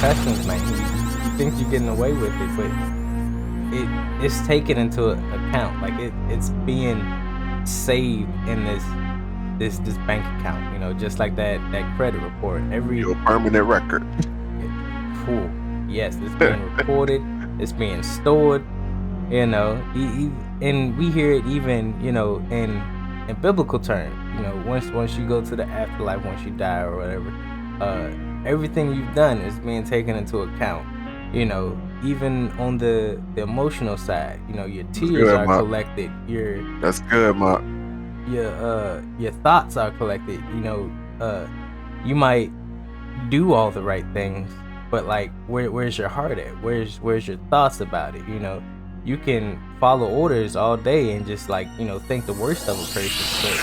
repercussions, man. You think you're getting away with it, but it's taken into account. Like it's being saved in this bank account. Just like that credit report. Your permanent record. Cool. Yes, it's being recorded. It's being stored. And we hear it even in biblical terms. Once you go to the afterlife, once you die or whatever, everything you've done is being taken into account. Even on the emotional side, your tears are collected. That's good, Mark. Your thoughts are collected. You might do all the right things, but like, where's your heart at? Where's your thoughts about it? You can follow orders all day and just think the worst of a person.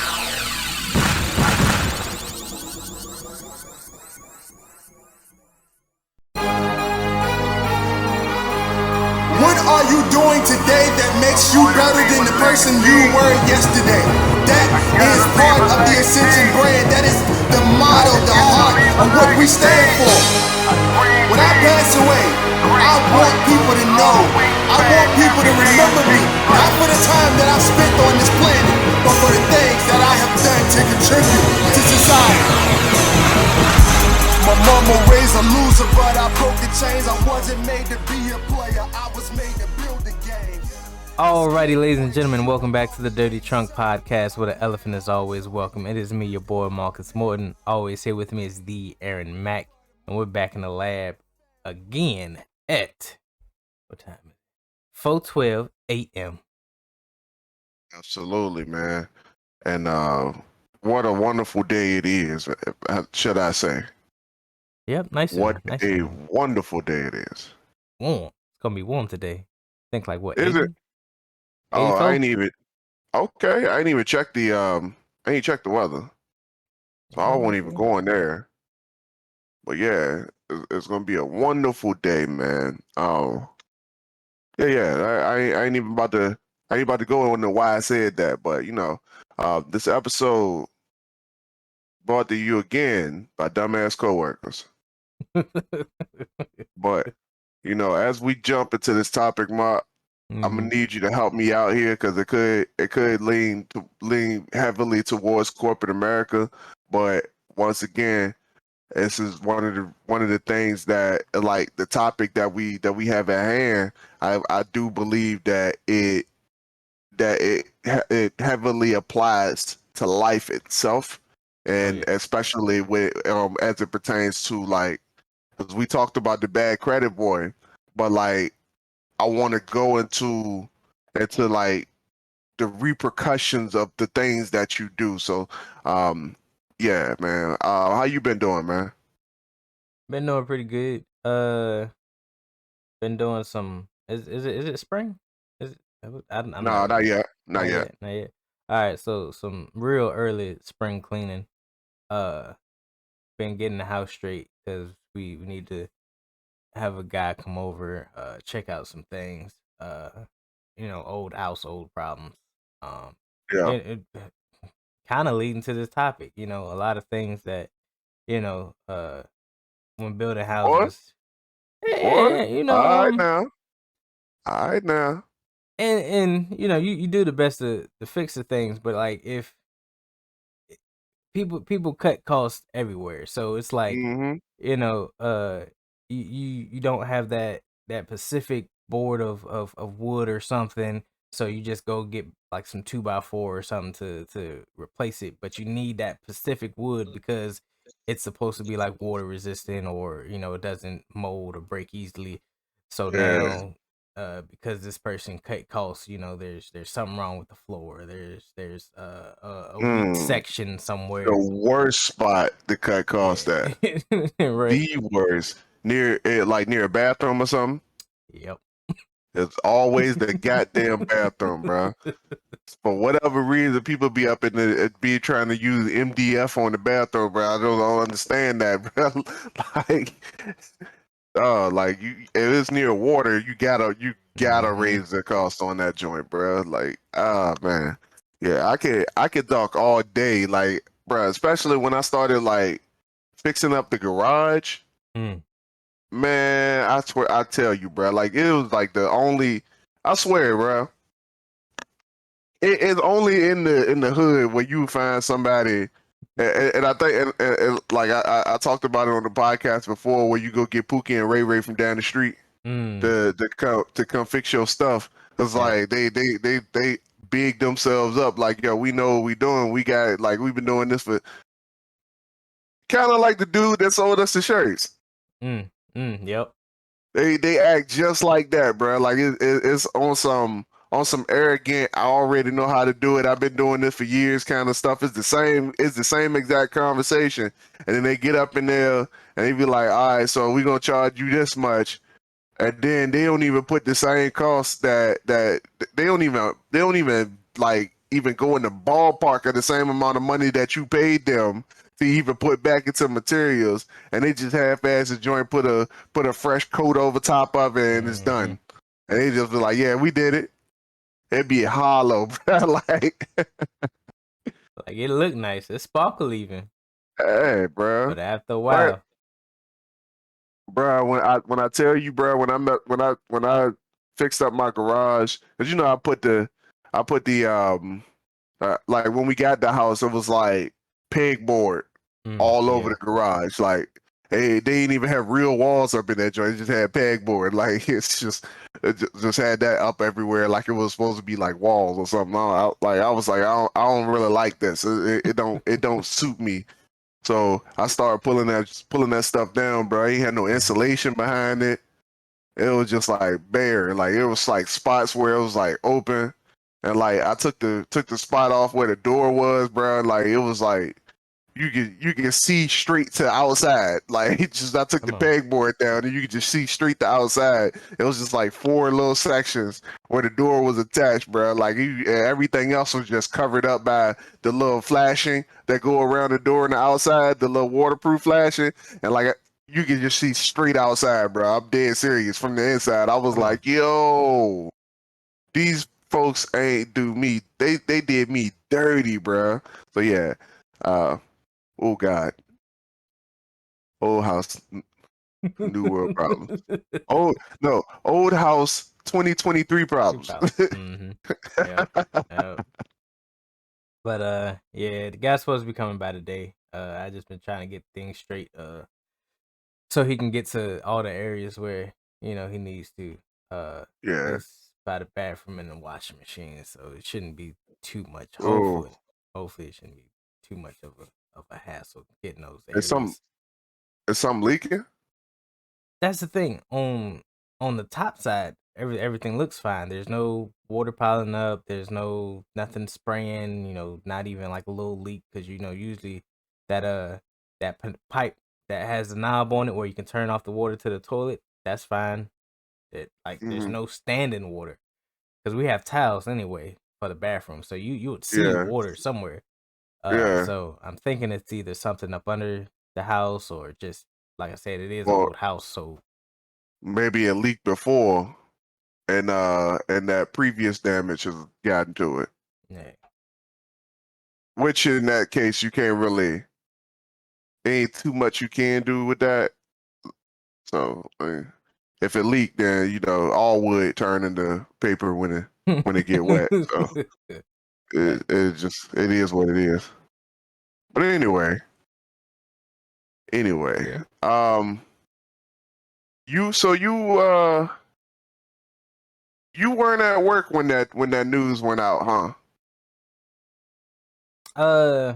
What are you doing today that makes you better than the person you were yesterday? That is part of the Ascension brand. That is the motto, the heart of what we stand for. When I pass away, I want people to know. I want people to remember me, not for the time that I've spent on this planet, but for the things that I have done to contribute to society. My mama raised a loser, but I broke the chains. I wasn't made to be a player, I was made to build a game. Alrighty, ladies and gentlemen, welcome back to the Dirty Trunk Podcast, where the elephant is always welcome. It is me, your boy Marcus Morton. Always here with me is the Aaron Mack, and we're back in the lab again at what time is it? 4:12 a.m. Absolutely, man. And what a wonderful day it is, should I say? Yep, nice. What a wonderful day it is. Warm. It's gonna be warm today. Think like what? Is 80? it? Oh, 84? I ain't even. Okay, I ain't even check the I ain't check the weather, so I won't even go in there. But yeah, it's gonna be a wonderful day, man. Oh, yeah. I ain't even about to. I ain't about to go into why I said that, but this episode brought to you again by dumbass coworkers. But as we jump into this topic, Mark, I'm gonna need you to help me out here because it could lean heavily towards corporate America. But once again, this is one of the things that, like, the topic that we have at hand. I do believe that it heavily applies to life itself, and especially with as it pertains to, like, because we talked about the bad credit boy, but like, I want to go into like the repercussions of the things that you do. So, yeah, man. How you been doing, man? Been doing pretty good. Been doing some. Is it spring? Is it? I'm No, not not yet. Not yet. All right, so some real early spring cleaning. Been getting the house straight because we need to have a guy come over, check out some things. Old household problems. Yeah. It kind of leading to this topic. A lot of things that when building houses. All right now. And you do the best to fix the things, but like, if people cut costs everywhere, so it's like, you don't have that specific board of wood or something, so you just go get like some 2x4 or something to replace it, but you need that specific wood because it's supposed to be like water resistant, or it doesn't mold or break easily. So now, because this person cut costs, there's something wrong with the floor. There's a weak section somewhere. The worst spot to cut costs at. Right. The worst. Near a bathroom or something. Yep. It's always the goddamn bathroom, bro. For whatever reason, people be up be trying to use MDF on the bathroom, bro. I don't understand that, bro. Like, if it's near water, you gotta raise the cost on that joint, bro. Like, man, yeah, I could talk all day, like, bro. Especially when I started like fixing up the garage. Man, I swear, I tell you, bro. Like it was like the only. I swear, bro. It's only in the hood where you find somebody, and I think, like I talked about it on the podcast before, where you go get Pookie and Ray Ray from down the street Mm, to come fix your stuff. It's yeah. like they big themselves up. Like, yo, we know what we doing. We got like we've been doing this for kind of like the dude that sold us the shirts. Yep. They act just like that, bro. Like it's on some arrogant. I already know how to do it. I've been doing this for years, kind of stuff. It's the same. It's the same exact conversation, and then they get up in there and they be like, "All right, so we gonna charge you this much," and then they don't even put the same cost that they don't even like even go in the ballpark of the same amount of money that you paid them to even put back into materials, and they just half-ass the joint, put a fresh coat over top of it, and it's Mm-hmm. done. And they just be like, "Yeah, we did it." It'd be hollow, bro. Like, Like it looked nice. It's sparkle even, hey, bro. but after a But while, bro, when I tell you, bro, when I fixed up my garage, cause you know I put the like when we got the house, it was like pegboard all over yeah. the garage. Like they didn't even have real walls up in that joint. It just had pegboard. Like just had that up everywhere, like it was supposed to be like walls or something. I was like, I don't really like this. It don't suit me. So I started pulling that stuff down, bro. I ain't had no Mhm. insulation behind it. It was just like bare. Like it was like spots where it was like open. And like I took the spot off where the door was, bro. Like it was like you can see straight to outside. Like it just I took the Come on. pegboard down and you could just see straight to outside. It was just like four little sections where the door was attached, bro. Like everything else was just covered up by the little flashing that go around the door on the outside, the little waterproof flashing, and like you can just see straight outside, bro. I'm dead serious. From the inside, I was Come on. like, yo, these folks ain't do me. They did me dirty, bro. So yeah. Oh God. Old house, new world problems. Oh no, old house 2023 Two problems. problems. Mm-hmm. Yeah. Yeah. But yeah, the guy's supposed to be coming by today. I just been trying to get things straight. So he can get to all the areas where he needs to. Yeah. It's by the bathroom and the washing machine, so it shouldn't be too much. Oh, Hopefully, it shouldn't be too much of a hassle getting those is some areas. is some leaking? That's the thing. On the top side, everything looks fine. There's no water piling up. There's nothing spraying. Not even like a little leak because usually that pipe that has a knob on it where you can turn off the water to the toilet. That's fine. There's Hmm. no standing water because we have tiles anyway for the bathroom, so you would see Yeah, water somewhere. yeah. So I'm thinking it's either something up under the house or just like I said, it is an Well, old house, so maybe it leaked before, and that previous damage has gotten to it. yeah. Which in that case, you can't really. Ain't too much you can do with that. So if it leaked, then all wood turn into paper when it get wet. So But it is what it is. But anyway, yeah. um, you so you weren't at work when that news went out, huh? Uh,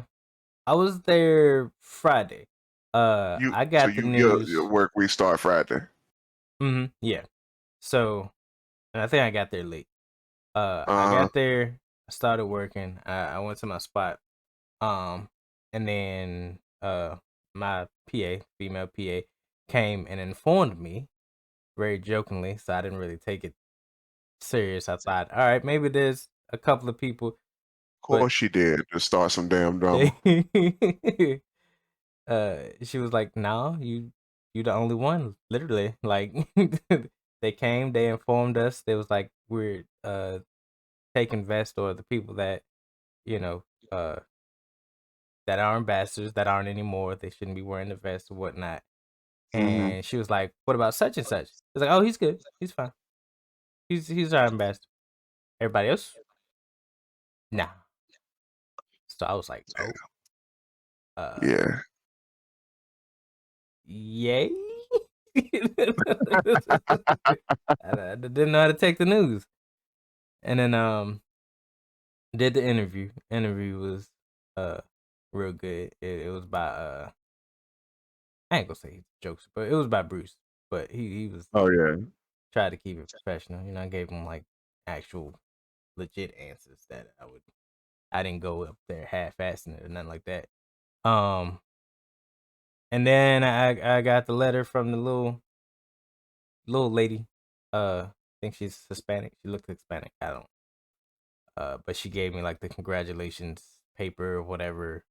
I was there Friday. You I so got the your news. work we start Friday. Yeah. So, and I think I got there late. I Uh, got there. I started working. I went to my spot. Um, and then my PA, female PA, came and informed me very jokingly. So I didn't really take it serious. I thought, all right, maybe there's a couple of people, of but course she did to start some damn drama. they she was like, "No, you the only one, literally." Like they came, they informed us. They was like, "We're taking vests or the people that, you know, uh that are ambassadors that aren't anymore. They shouldn't be wearing the vest or whatnot." And she was like, "What about such and such?" It's like, "Oh, he's good. He's fine. He's our ambassador." Everybody else, nah. So I was like, "Oh, Yeah. yay!" I didn't know how to take the news, and then did the interview. Interview was real good. It was by I ain't gonna say jokes, but it was by Bruce. But he was Oh yeah. tried to keep it professional. I gave him like actual legit answers that I didn't go up there half-assing it or nothing like that. And then I got the letter from the little lady. I think she's Hispanic. She looked Hispanic. I don't. But she gave me like the congratulations paper or whatever,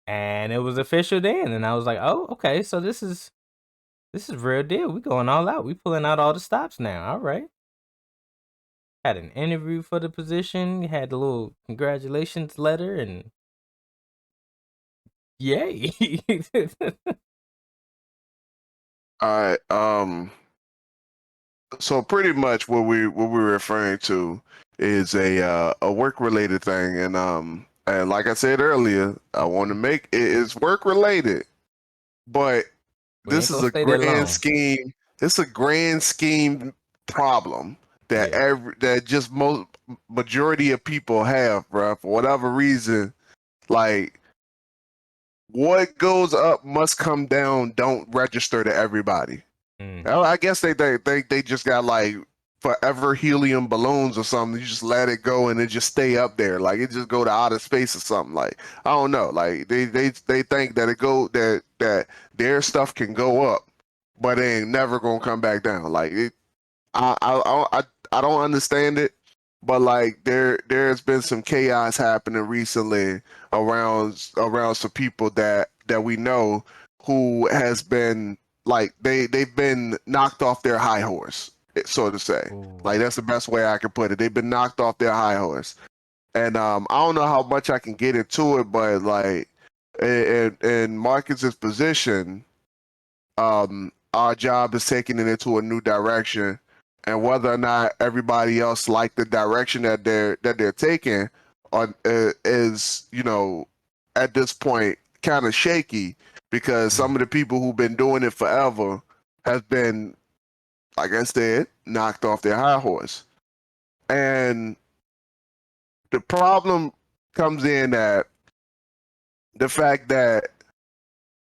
and it was official then. And I was like, oh, okay, so this is real deal. We going all out. We pulling out all the stops now. All right. Had an interview for the position. Had the little congratulations letter, and yay. All right. So pretty much what we're referring to is a work related thing, and like I said earlier, I want to make it is work related, but We ain't this is gonna a stay that grand long. scheme. It's a grand scheme problem that Yeah. that just most majority of people have, bro. For whatever reason, like what goes up must come down. Don't register to everybody. Mm. Well, I guess they just got like forever helium balloons or something. You just let it go and it just stay up there, like it just go to outer space or something. Like I don't know. Like they think that that their stuff can go up, but it ain't never gonna come back down. Like it, I don't understand it, but like there's been some chaos happening recently around some people that we know who has been like they've been knocked off their high horse, so to say. Ooh. Like that's the best way I can put it. They've been knocked off their high horse, and I don't know how much I can get into it, but like in Marcus's position, our job is taking it into a new direction, and whether or not everybody else like the direction that they're taking, is at this point kind of shaky because some of the people who've been doing it forever has been, like I said, knocked off their high horse, and the problem comes in at the fact that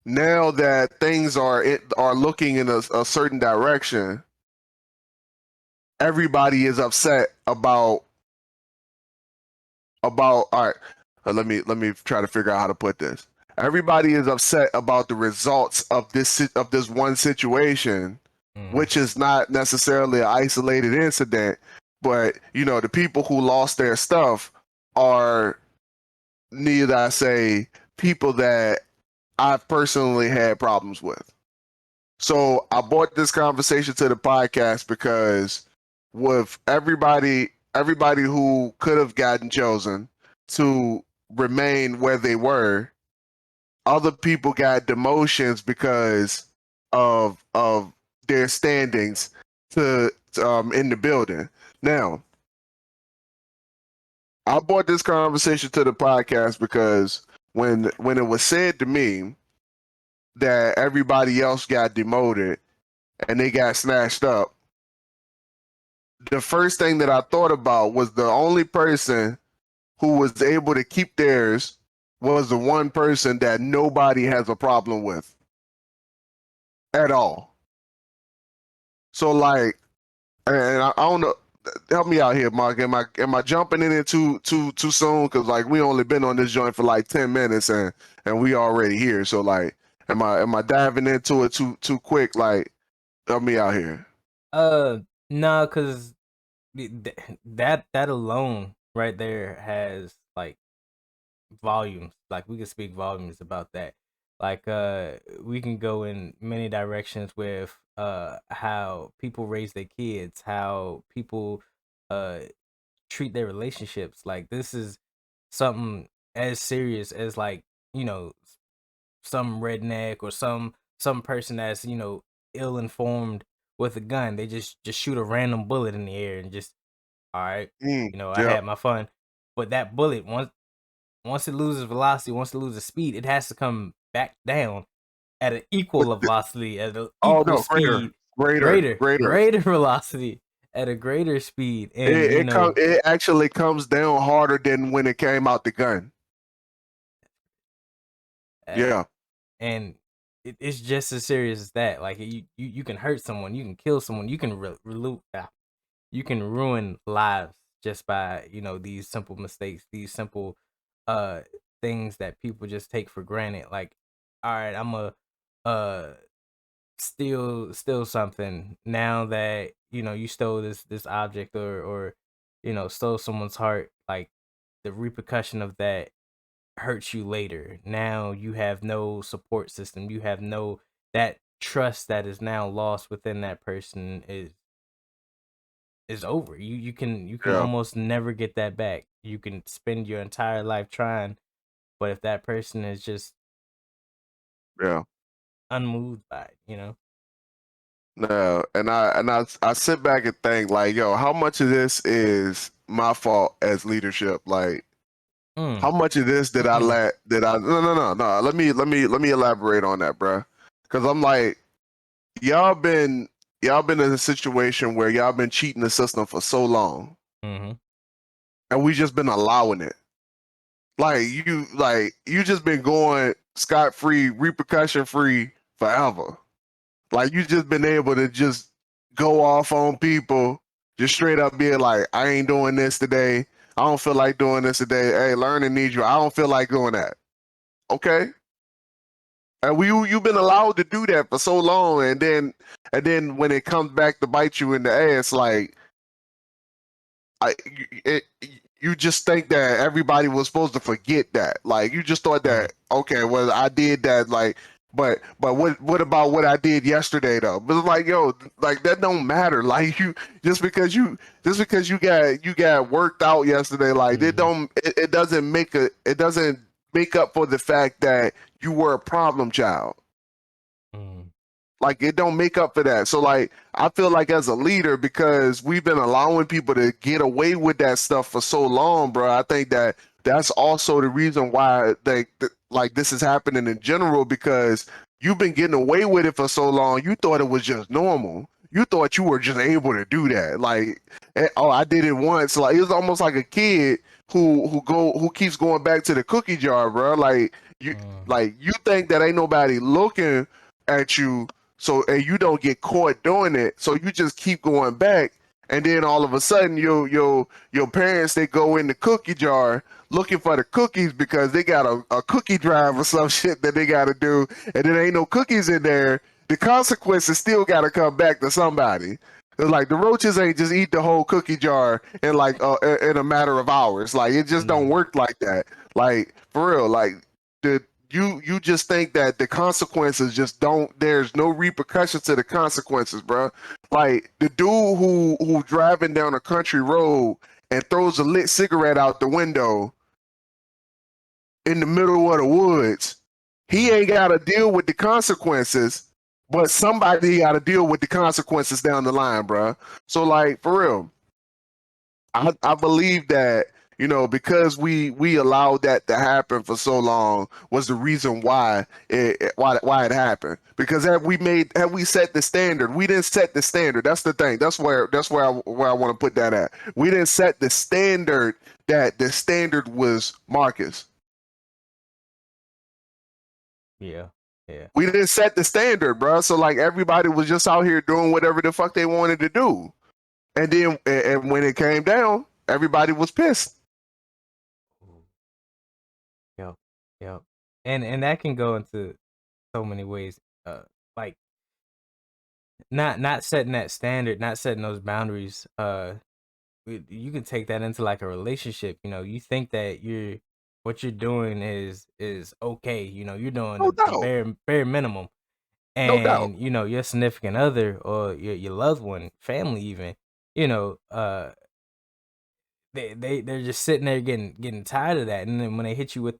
now that things are looking in a certain direction, everybody is upset about all right. Let me try to figure out how to put this. Everybody is upset about the results of this one situation, which is not necessarily an isolated incident, but the people who lost their stuff are, need I say, people that I've personally had problems with. So I brought this conversation to the podcast because with everybody who could have gotten chosen to remain where they were, other people got demotions because of their standings to in the building. Now, I brought this conversation to the podcast because when it was said to me that everybody else got demoted and they got snatched up, the first thing that I thought about was the only person who was able to keep theirs was the one person that nobody has a problem with at all. So like, and I don't know. Help me out here, Mark. Am I jumping in it too soon? Because like we only been on this joint for like 10 minutes and we already here. So like, am I diving into it too quick? Like, help me out here. No, cause that alone right there has like volumes. Like we can speak volumes about that. Like we can go in many directions with how people raise their kids, how people uh treat their relationships. Like this is something as serious as like, some redneck or some some person that's ill informed with a gun. They just shoot a random bullet in the air and just all right, I Yep. had my fun. But that bullet once it loses velocity, once it loses speed, it has to come back down at an equal But velocity, at an oh equal no, greater, speed, greater, greater, greater. greater velocity at a greater speed. And It actually comes down harder than when it came out the gun. uh, Yeah, and it's just as serious as that. Like you can hurt someone, you can kill someone, you can you can ruin lives just by these simple mistakes, these simple uh things that people just take for granted. Like, all right, I'm a uh steal something. Now that you stole this object, or stole someone's heart, like the repercussion of that hurts you later. Now you have no support system, you have no that trust that is now lost within that person is over. You can yeah, almost never get that back. You can spend your entire life trying, but if that person is just yeah. unmoved by it. No, and I sit back and think like, yo, how much of this is my fault as leadership? Like, Mm. how much of this did I let? Did I? No. Let me elaborate on that, bruh. Because I'm like, y'all been y'all been in a situation where y'all been cheating the system for so long, Mm-hmm. and we just been allowing it. Like you just been going scot free, repercussion free forever. Like you just been able to just go off on people, just straight up being like, I ain't doing this today. I don't feel like doing this today. Hey, learning needs you. I don't feel like doing that. Okay. And you've been allowed to do that for so long, and then when it comes back to bite you in the ass, like I it, you just think that everybody was supposed to forget that. Like you just thought Mm. that okay, well I did that. Like, but what about what I did yesterday though? But it's like yo, like that don't matter. Like you just because you got worked out yesterday, like Mm-hmm. it doesn't make up for the fact that you were a problem child. Mm. Like it don't make up for that. So like I feel like as a leader, because we've been allowing people to get away with that stuff for so long, bro. I think that that's also the reason why like this is happening in general, because you've been getting away with it for so long. You thought it was just normal. You thought you were just able to do that. Like, oh, I did it once. Like it's almost like a kid who keeps going back to the cookie jar, bro. You Mm. like you think that ain't nobody looking at you, so and you don't get caught doing it, so you just keep going back, and then all of a sudden your parents, they go in the cookie jar looking for the cookies because they got a cookie drive or some shit that they got to do, and there ain't no cookies in there. The consequences still got to come back to somebody. It's like the roaches ain't just eat the whole cookie jar in like in a matter of hours. Like it just don't Mm. work like that. Like for real. Like the you just think that the consequences just don't, there's no repercussions to the consequences, bro. Like the dude who driving down a country road and throws a lit cigarette out the window in the middle of the woods, he Mm. ain't got to deal with the consequences, but somebody got to deal with the consequences down the line, bro. So like for real, I believe that because we allowed that to happen for so long was the reason why it happened. Because had we set the standard, we didn't set the standard. That's the thing. That's where I want to put that at. We didn't set the standard. That the standard was Marcus. Yeah. Yeah. We didn't set the standard, bro. So like everybody was just out here doing whatever the fuck they wanted to do. And then and when it came down, everybody was pissed. Yep. Yep. And that can go into so many ways. Like not setting that standard, not setting those boundaries. You can take that into like a relationship. You think that what you're doing is okay. You're doing No the doubt. bare minimum, No doubt. and your significant other or your loved one, family even. You know, uh, they're just sitting there getting tired of that, and then when they hit you with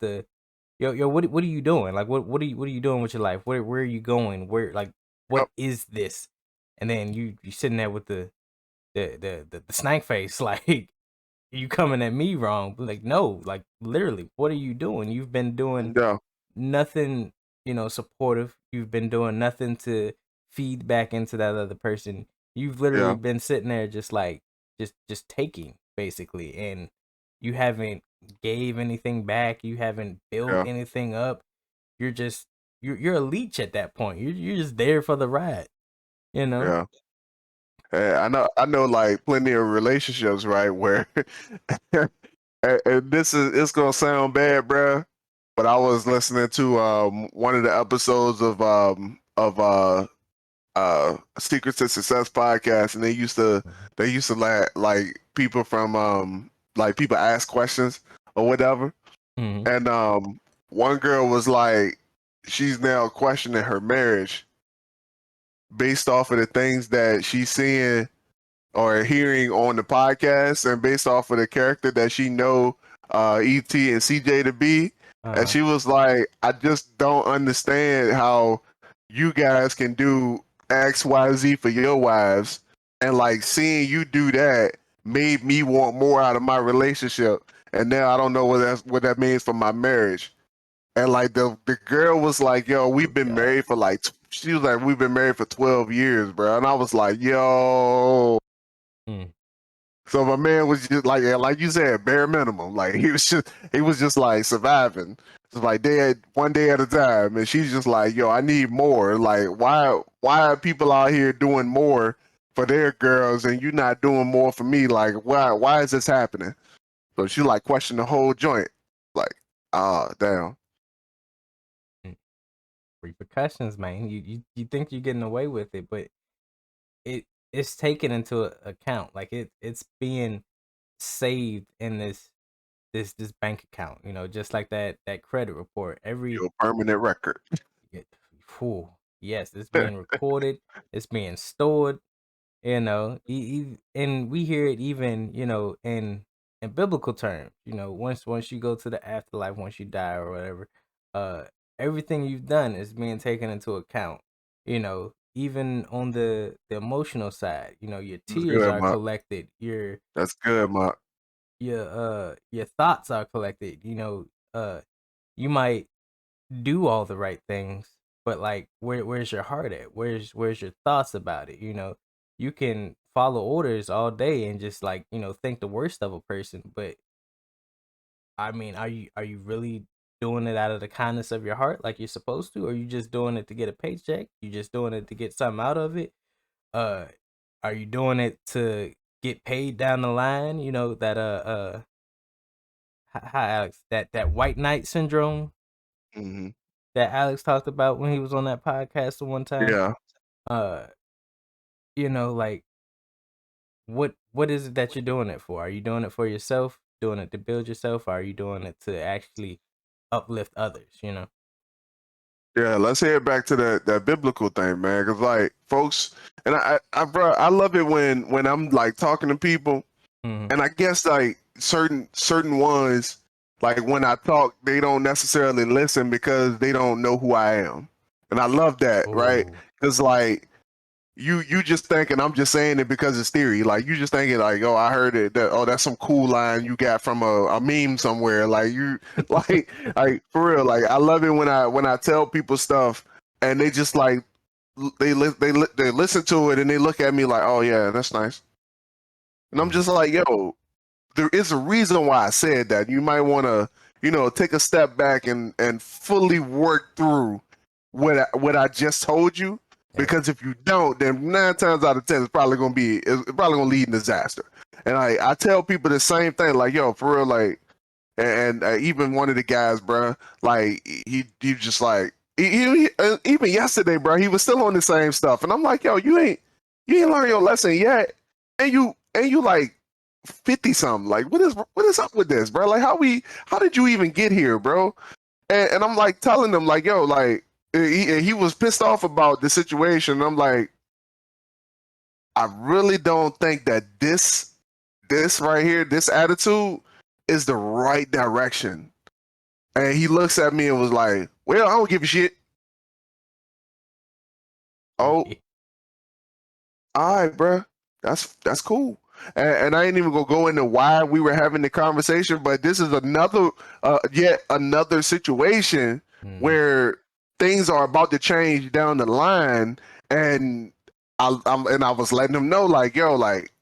yo, what are you doing? Like, what are you doing with your life? Where are you going? What Yep. is this? And then you sitting there with the snake face, like you coming at me wrong. Like, no, like literally, what are you doing? You've been doing Yeah. nothing, supportive. You've been doing nothing to feed back into that other person. You've literally Yeah. been sitting there just like just taking basically, and you haven't gave anything back. You haven't built Yeah. anything up. You're just you're a leech at that point. You're just there for the ride, you know. Yeah. I know like plenty of relationships, right? Where and this is it's gonna sound bad, bruh, but I was listening to one of the episodes of Secret to Success podcast, and they used to like people from like people ask questions or whatever, Mm-hmm. and one girl was like she's now questioning her marriage based off of the things that she's seeing or hearing on the podcast and based off of the character that she know ET and CJ to be. And Uh-huh. she was like, I just don't understand how you guys can do XYZ for your wives. And like seeing you do that made me want more out of my relationship. And now I don't know what that means for my marriage. And like the girl was like, yo, Oh we've been God. married for like she was like, we've been married for 12 years, bro. And I was like, yo, Mm. so my man was just like you said, bare minimum. Like he was just like surviving. It's like one day at a time. And she's just like, yo, I need more. Like why are people out here doing more for their girls and you not doing more for me? Like why is this happening? So she like questioned the whole joint. Like, damn. Mm. Repercussions, man. You think you're getting away with it, but it's taken into account. Like it's being saved in this bank account. Just like that credit report. Your permanent record. Yeah, Whew, yes, it's being recorded. It's being stored. And we hear it even in biblical terms. Once you go to the afterlife, once you die or whatever, uh everything you've done is being taken into account. Even on the emotional side, your That's tears good, are Mark. collected, That's good, Mark. your thoughts are collected. You might do all the right things, but like where's your heart at? Where's your thoughts about it? You can follow orders all day and just like, think the worst of a person, but I mean, are you really doing it out of the kindness of your heart like you're supposed to, or are you just doing it to get a paycheck? You just doing it to get something out of it? Uh are you doing it to get paid down the line? That hi Alex, that white knight syndrome Hmm. that Alex talked about when he was on that podcast the one time. Yeah. Uh, like what is it that you're doing it for? Are you doing it for yourself? Doing it to build yourself? Or are you doing it to actually uplift others? Yeah, let's head back to that biblical thing, man. Cause like folks, and bro, I love it when I'm like talking to people, Mm-hmm. and I guess like certain ones, like when I talk, they don't necessarily listen because they don't know who I am, and I love that, right? Oh. Cause like you just thinking I'm just saying it because it's theory. Like you just thinking like, oh, I heard it. That's some cool line you got from a meme somewhere. Like you, like for real. Like I love it when I tell people stuff and they just like they listen to it and they look at me like, oh yeah, that's nice. And I'm just like, yo, there is a reason why I said that. You might want to, take a step back and fully work through what I just told you. Yeah. Because if you don't, then 9 times out of 10, it's probably gonna lead in disaster. And I tell people the same thing, like, yo, for real, like, and even one of the guys, bro, like he just like even yesterday, bro, he was still on the same stuff, and I'm like, yo, you ain't learned your lesson yet, and you like 50 something. Like, what is up with this, bro? Like, how did you even get here, bro? And I'm like telling them, like, yo, like, he was pissed off about the situation. I'm like, I really don't think that this right here, this attitude is the right direction. And he looks at me and was like, "Well, I don't give a shit." Oh, Yeah. all right, bro. That's cool. And I ain't even gonna go into why we were having the conversation, but this is another, yet another situation Mm. where things are about to change down the line, and I was letting him know, like, yo, like,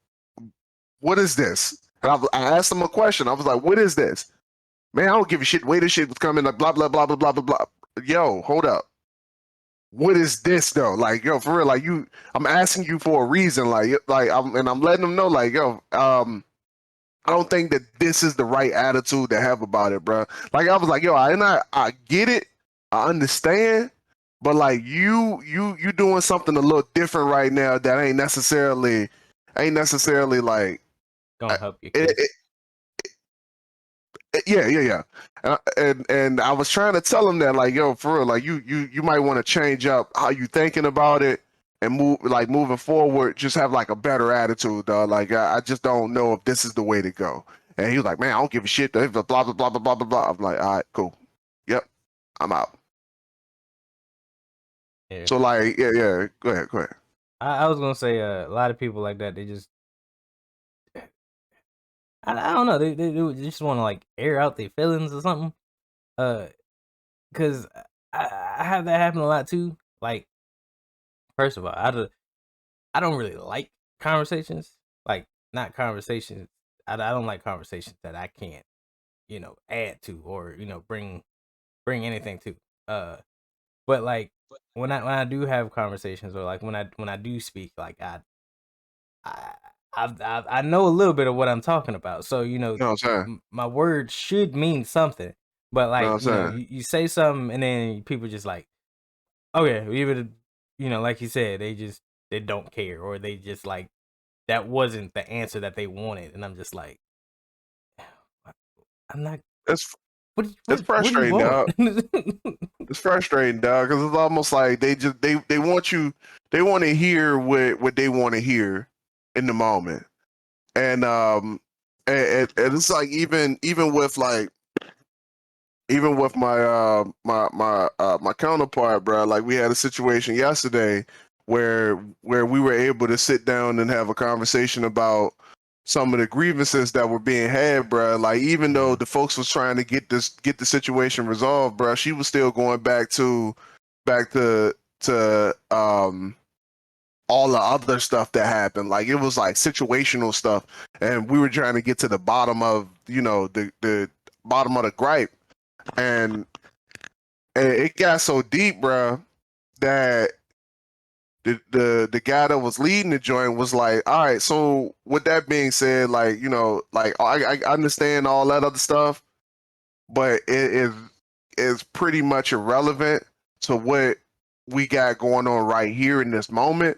what is this? And I asked him a question. I was like, what is this? Man, I don't give a shit. Wait, this shit was coming, like, blah blah blah blah blah blah blah. Yo, hold up. What is this though? Like, yo, for real, like I'm asking you for a reason, I'm letting them know, like, yo, I don't think that this is the right attitude to have about it, bro. Like, I was like, yo, I get it, I understand, but like, you doing something a little different right now that ain't necessarily like, Gonna help your it, case. yeah. And I was trying to tell him that, like, yo, for real, like, you might want to change up how you thinking about it and moving forward. Just have like a better attitude, dog. Like, I just don't know if this is the way to go. And he was like, man, I don't give a shit. Blah blah blah blah blah blah blah. I'm like, all right, cool. Yep, I'm out. Yeah. So like, yeah. Go ahead. I was gonna say a lot of people like that. They just I don't know. They just want to like air out their feelings or something. Because I have that happen a lot too. Like, first of all, I don't really like conversations. Like, not conversations. I don't like conversations that I can't, add to or bring anything to. But like when I do have conversations or like when I do speak, like I I know a little bit of what I'm talking about. So You know what I'm saying? my words should mean something. But You know what like I'm saying? you say something and then people just like, okay, even like you said, they don't care or they just like that wasn't the answer that they wanted, and I'm just like, I'm not. It's What it's what do you frustrating, want? dog. It's frustrating, dog, because it's almost like they want you, they want to hear what they want to hear in the moment, and and it's like even with like even with my my counterpart, bro. Like, we had a situation yesterday where we were able to sit down and have a conversation about some of the grievances that were being had, bro. Like, even though the folks was trying to get the situation resolved, bro, she was still going back to all the other stuff that happened. Like, it was like situational stuff, and we were trying to get to the bottom of the bottom of the gripe, and it got so deep, bro, that the guy that was leading the joint was like, all right, so with that being said, like, like, I understand all that other stuff, but it is pretty much irrelevant to what we got going on right here in this moment.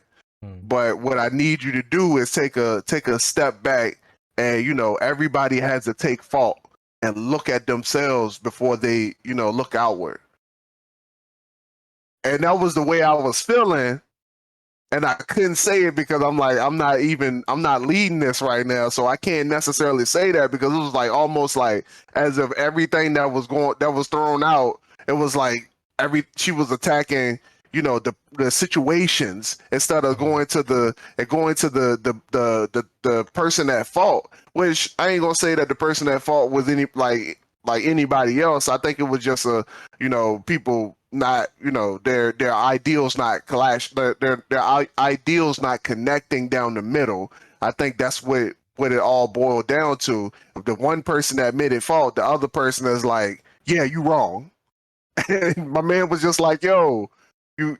But what I need you to do is take a step back, and everybody has to take fault and look at themselves before they look outward. And that was the way I was feeling, and I couldn't say it because I'm like, I'm not leading this right now, so I can't necessarily say that, because it was like almost like as if everything that was thrown out, it was like she was attacking the situations instead of going to the person at fault, which I ain't gonna say that the person at fault was any like anybody else. I think it was just people not their ideals not clash, their ideals not connecting down the middle. I think that's what it all boiled down to. The one person that admitted fault, the other person is like, yeah, you wrong. And my man was just like, yo, you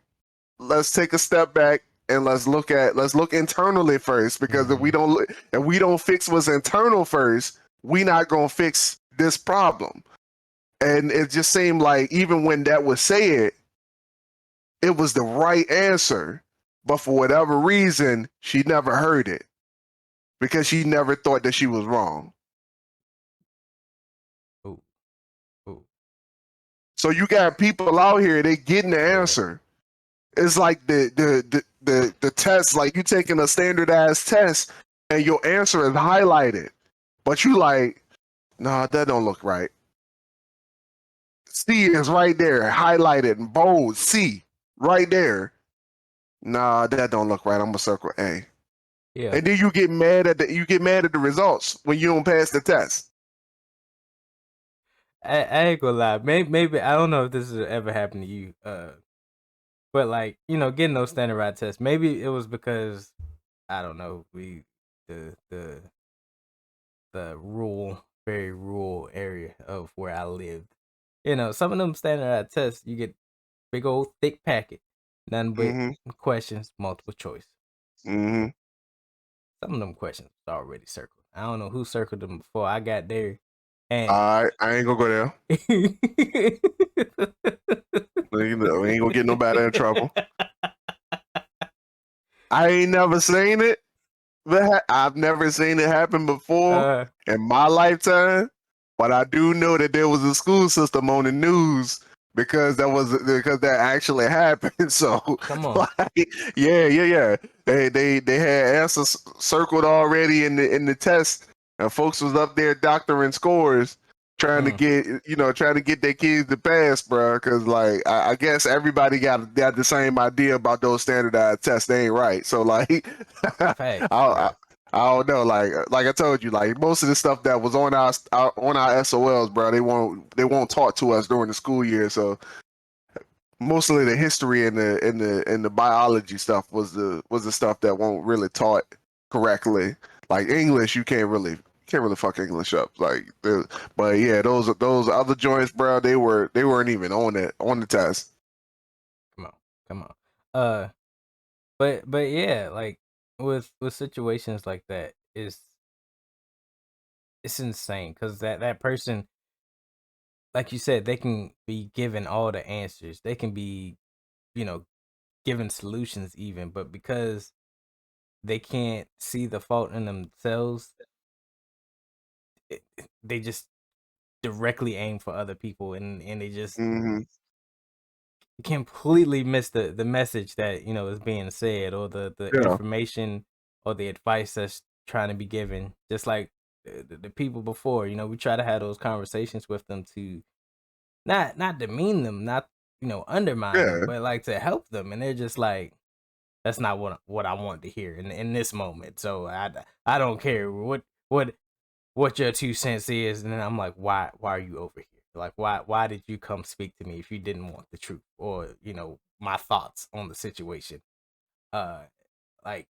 let's take a step back and let's look internally first, because if we don't fix what's internal first, we not gonna fix this problem. And it just seemed like even when that was said, it was the right answer, but for whatever reason, she never heard it because she never thought that she was wrong. Ooh, ooh. So you got people out here, they getting the answer. It's like the test, like you taking a standardized test and your answer is highlighted, but you like, nah, that don't look right. C is right there, highlighted in bold. C right there. Nah, that don't look right. I'm gonna circle A. Yeah. And then you get mad at the results when you don't pass the test. I ain't gonna lie. Maybe I don't know if this has ever happened to you. But like, getting those standardized tests, maybe it was because I don't know, the very rural area of where I lived. Some of them standardized tests, you get big old thick packet, nothing but Mm-hmm. questions, multiple choice. Mm-hmm. Some of them questions was already circled. I don't know who circled them before I got there. And I ain't gonna go there. We ain't gonna get nobody in trouble. I ain't never seen it. I've never seen it happen before in my lifetime. But I do know that there was a school system on the news because that actually happened. So Come on. like, yeah. They had answers circled already in the test, and folks was up there doctoring scores, trying to get their kids to pass, bro. Because like I guess everybody got the same idea about those standardized tests. They ain't right. So like, Facts, I don't know. Like I told you, like most of the stuff that was on our SOLs, bro, they won't taught to us during the school year. So mostly the history and the biology stuff was the stuff that won't really taught correctly. Like English, you can't really fuck English up. But yeah, those other joints, bro, they weren't even on the test. Come on. But yeah, like with situations like that, it's insane because that person, like you said, they can be given all the answers. They can be, given solutions even, but because they can't see the fault in themselves, they just directly aim for other people, and they just Mm-hmm. completely miss the message that is being said, or the Yeah. information or the advice that's trying to be given. Just like the people before, we try to have those conversations with them to not demean them, not undermine them, Yeah. but like to help them, and they're just like, that's not what I want to hear in this moment. So I don't care what your 2 cents is. And then I'm like, why are you over here? Like, why did you come speak to me if you didn't want the truth, or my thoughts on the situation? Like,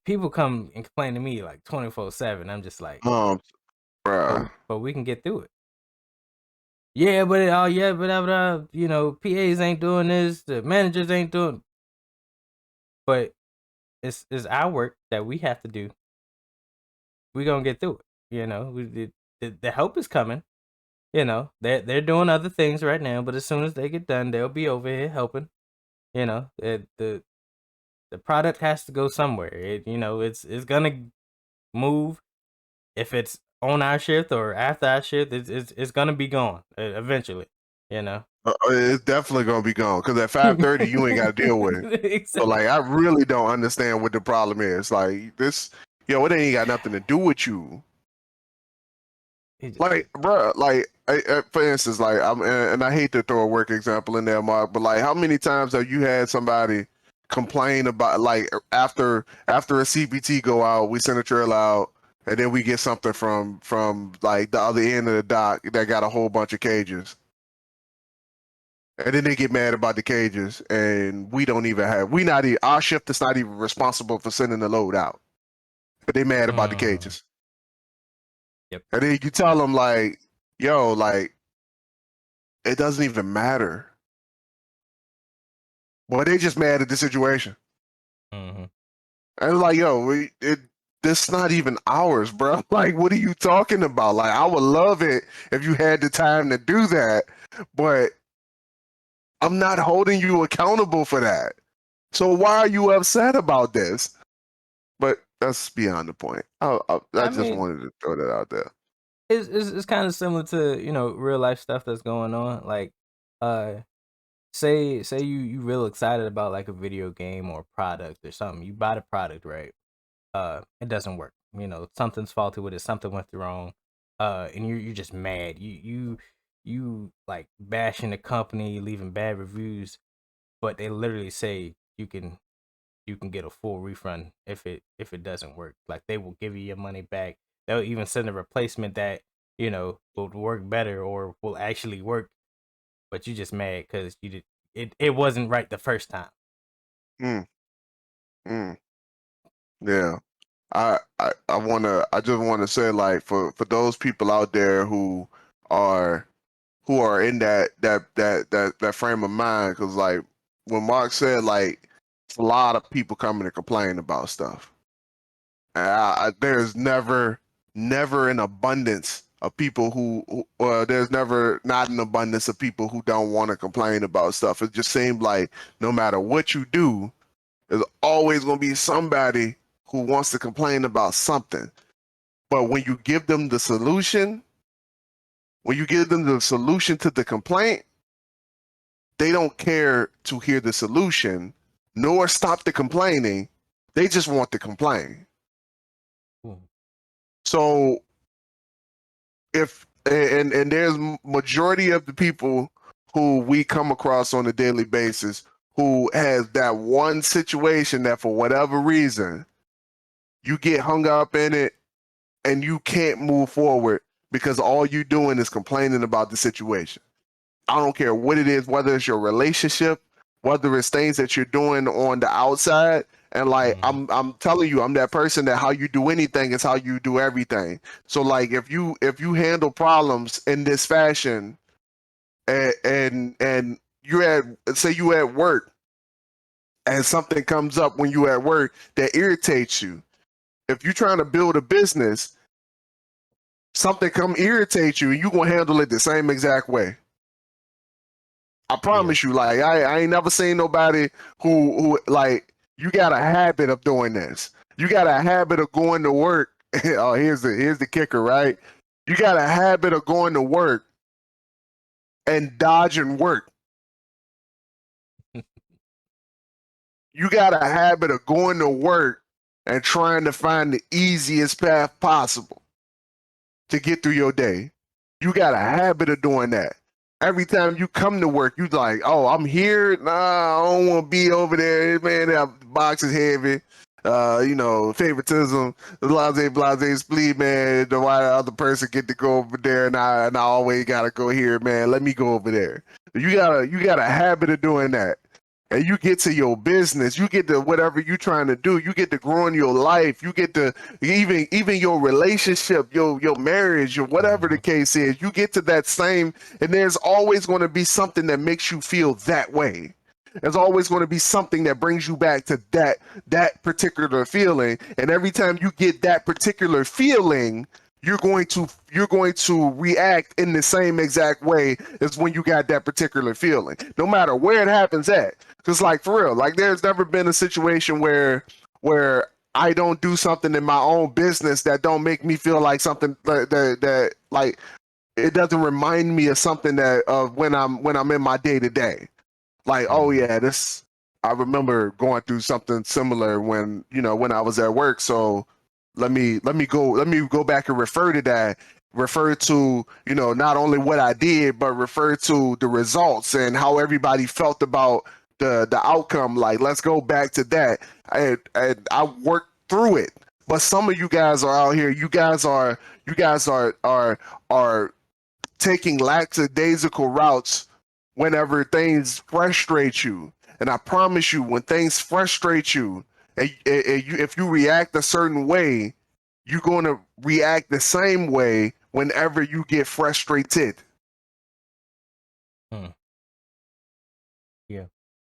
people come and complain to me like 24/7. I'm just like, Bruh. but we can get through it. Yeah, but PAs ain't doing this, the managers ain't doing. But it's our work that we have to do. We gonna get through it. The help is coming. They're doing other things right now, but as soon as they get done, they'll be over here helping. The product has to go somewhere. It's gonna move. If it's on our shift or after our shift, it's gonna be gone eventually. It's definitely gonna be gone because at 5:30 you ain't got to deal with it. Exactly. So like, I really don't understand what the problem is. Like this, it ain't got nothing to do with you. Like, bro, like for instance, like and I hate to throw a work example in there, Mark, but like, how many times have you had somebody complain about like after a CBT go out, we send a trail out, and then we get something from like the other end of the dock that got a whole bunch of cages. And then they get mad about the cages, and our shift is not even responsible for sending the load out. But they mad about the cages. Yep. And then you tell them like, yo, like, it doesn't even matter. Boy, they just mad at the situation. Mm-hmm. And it's like, yo, this not even ours, bro. Like, what are you talking about? Like, I would love it if you had the time to do that, but I'm not holding you accountable for that. So why are you upset about this? But that's beyond the point. I just wanted to throw that out there. It's kind of similar to real life stuff that's going on. Like, say you real excited about like a video game or product or something. You buy the product, right? It doesn't work. Something's faulty with it. Something went wrong. And you're just mad. you like bashing the company, leaving bad reviews, but they literally say you can get a full refund if it doesn't work. Like they will give you your money back. They'll even send a replacement that will work better or will actually work. But you just mad because you did it wasn't right the first time. Mm, mm, yeah. I just wanna say, like, for those people out there are who are in that frame of mind, because like when Mark said, like, it's a lot of people coming to complain about stuff. And there's never an abundance of people there's never not an abundance of people who don't want to complain about stuff. It just seems like no matter what you do, there's always going to be somebody who wants to complain about something. But when you give them the solution to the complaint, they don't care to hear the solution nor stop the complaining. They just want to complain. So if and there's majority of the people who we come across on a daily basis who has that one situation that for whatever reason you get hung up in it and you can't move forward because all you doing is complaining about the situation. I don't care what it is, whether it's your relationship, whether it's things that you're doing on the outside. And like I'm telling you, I'm that person that how you do anything is how you do everything. So like if you handle problems in this fashion and you're say you at work and something comes up when you at work that irritates you. If you're trying to build a business, something come irritate you and you gonna handle it the same exact way. I promise you, like I ain't never seen nobody who like you got a habit of doing this. You got a habit of going to work. Oh, here's the kicker, right? You got a habit of going to work and dodging work. You got a habit of going to work and trying to find the easiest path possible to get through your day. You got a habit of doing that. Every time you come to work, you like, oh, I'm here. Nah, I don't want to be over there. Man, that box is heavy. Favoritism, blase, spleen, man. Why the other person get to go over there and I always gotta go here, man. Let me go over there. You got a habit of doing that. And you get to your business, you get to whatever you're trying to do, you get to grow in your life, you get to even your relationship, your marriage, or whatever the case is, you get to that same, and there's always going to be something that makes you feel that way. There's always going to be something that brings you back to that particular feeling. And every time you get that particular feeling, you're going to react in the same exact way as when you got that particular feeling, no matter where it happens at. Because like for real, like there's never been a situation where I don't do something in my own business that don't make me feel like something that like it doesn't remind me of something that of when I'm in my day to day. Like, oh yeah, this I remember going through something similar when I was at work. So let me go back and refer to that. Refer to not only what I did, but refer to the results and how everybody felt about the outcome. Like, let's go back to that. And I worked through it. But some of you guys are out here. You guys are taking lackadaisical routes whenever things frustrate you. And I promise you, when things frustrate you, if you react a certain way, you're going to react the same way whenever you get frustrated.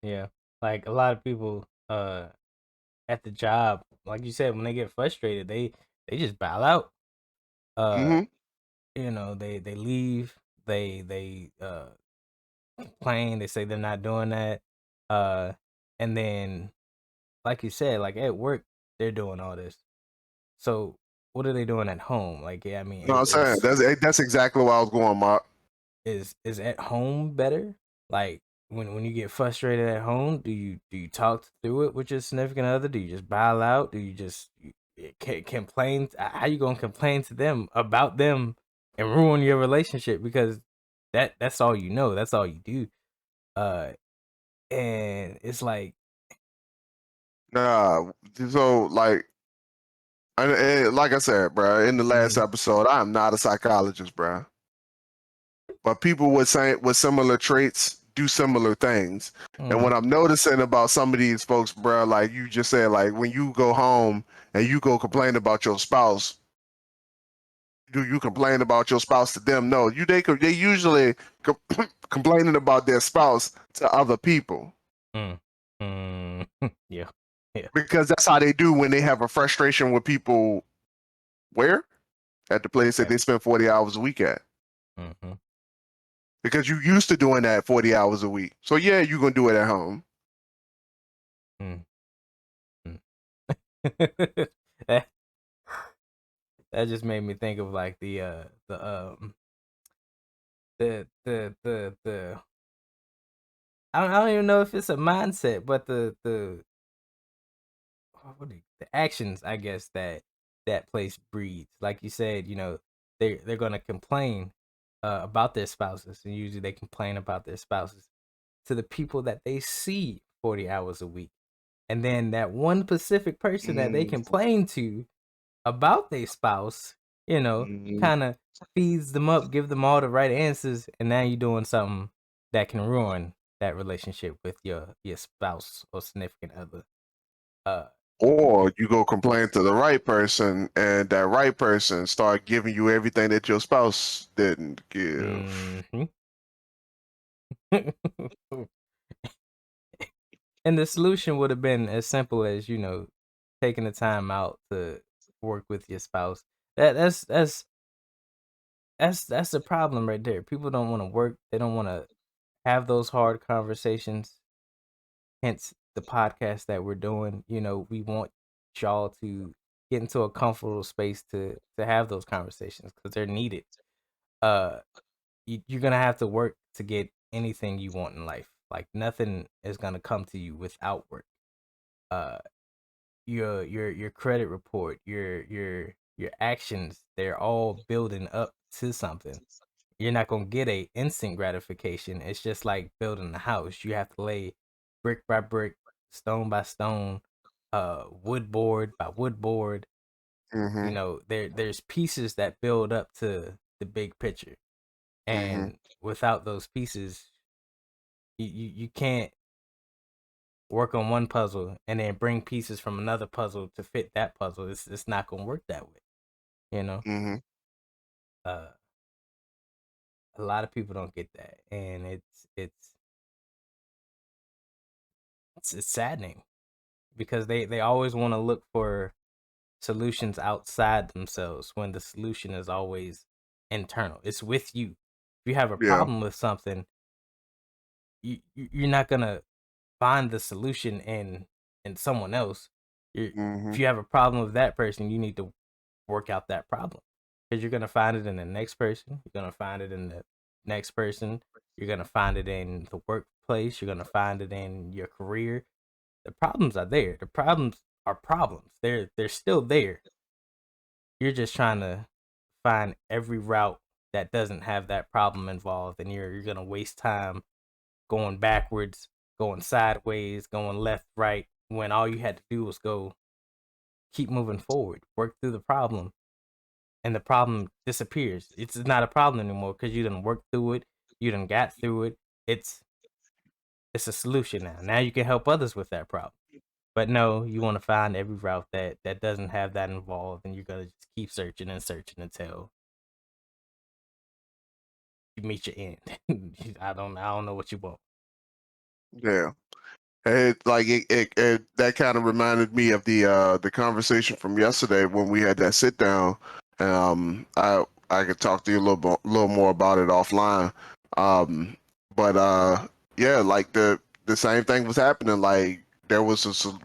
Yeah. Like a lot of people at the job, like you said, when they get frustrated, they just bow out. They leave, they complain, they say they're not doing that. And then like you said, like at work, they're doing all this. So what are they doing at home? Like, yeah, I mean, You know what I'm saying? That's exactly where I was going, Mark. is at home better? Like when you get frustrated at home, do you talk through it with your significant other? Do you just bail out? Do you just complain? How you gonna complain to them about them and ruin your relationship? Because that's all you know. That's all you do. And it's like, Nah, so and like I said, bro, in the last episode, I am not a psychologist, bro. But people with similar traits do similar things. And what I'm noticing about some of these folks, bro, like you just said, like when you go home and you go complain about your spouse, do you complain about your spouse to them? No, they usually complaining about their spouse to other people yeah, yeah. because that's how they do when they have a frustration with people. Where at the place that they spend 40 hours a week at. Mm-hmm. Because you used to doing that 40 hours a week. So yeah, you're gonna do it at home. that that just made me think of like the I don't even know if it's a mindset, but the the actions, I guess, that place breeds. Like you said, they're gonna complain about their spouses, and usually they complain about their spouses to the people that they see 40 hours a week. And then that one specific person that they complain to about their spouse, kind of feeds them up, give them all the right answers, and now you're doing something that can ruin that relationship with your spouse or significant other. Or you go complain to the right person, and that right person start giving you everything that your spouse didn't give. And the solution would have been as simple as taking the time out to work with your spouse. That's the problem right there. People don't want to work. They don't want to have those hard conversations. Hence the podcast that we're doing. We want y'all to get into a comfortable space to have those conversations because they're needed. You're gonna have to work to get anything you want in life. Like nothing is gonna come to you without work. Uh, your credit report, your actions, they're all building up to something. You're not gonna get a instant gratification. It's just like building a house. You have to lay brick by brick, stone by stone, wood board by wood board. Mm-hmm. There's pieces that build up to the big picture. And without those pieces, you can't work on one puzzle and then bring pieces from another puzzle to fit that puzzle. It's not gonna work that way, you know. Uh, a lot of people don't get that, and it's saddening because they always want to look for solutions outside themselves when the solution is always internal. It's with you. If you have a Yeah. problem with something, you're not gonna find the solution in someone else. If you have a problem with that person, you need to work out that problem because you're gonna find it in the next person. You're gonna find it in the next person. You're gonna find it in the workplace. You're gonna find it in your career. The problems are there. The problems are problems. They're still there. You're just trying to find every route that doesn't have that problem involved, and you're gonna waste time going backwards, going sideways, going left, right, when all you had to do was keep moving forward, work through the problem, and the problem disappears. It's not a problem anymore because you done worked through it, you done got through it. It's a solution now. Now you can help others with that problem. But no, you want to find every route that doesn't have that involved, and you're gonna just keep searching and searching until you meet your end. I don't know what you want. Yeah. It that kind of reminded me of the conversation from yesterday when we had that sit down. I could talk to you little more about it offline. But yeah, like the same thing was happening. Like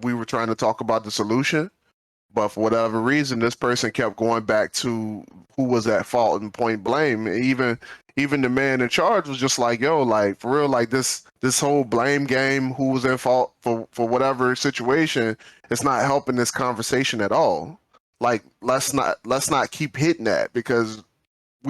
we were trying to talk about the solution, but for whatever reason, this person kept going back to who was at fault and point blame. Even the man in charge was just like, "Yo, like for real, like this whole blame game, who was at fault for whatever situation, it's not helping this conversation at all. Like let's not keep hitting that because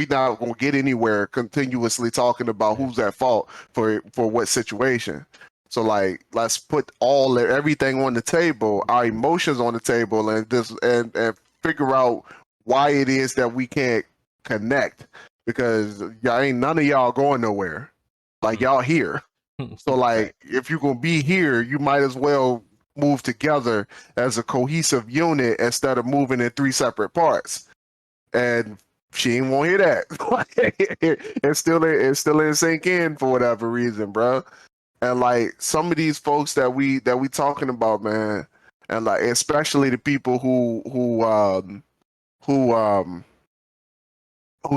not gonna get anywhere continuously talking about who's at fault for what situation. So like, let's put everything on the table, our emotions on the table, and figure out why it is that we can't connect, because none of y'all going nowhere. Like, y'all here. So like, if you're gonna be here, you might as well move together as a cohesive unit instead of moving in 3 separate parts. And she ain't want to hear that. It still didn't sink in for whatever reason, bro. And like, some of these folks that we talking about, man, and like, especially the people who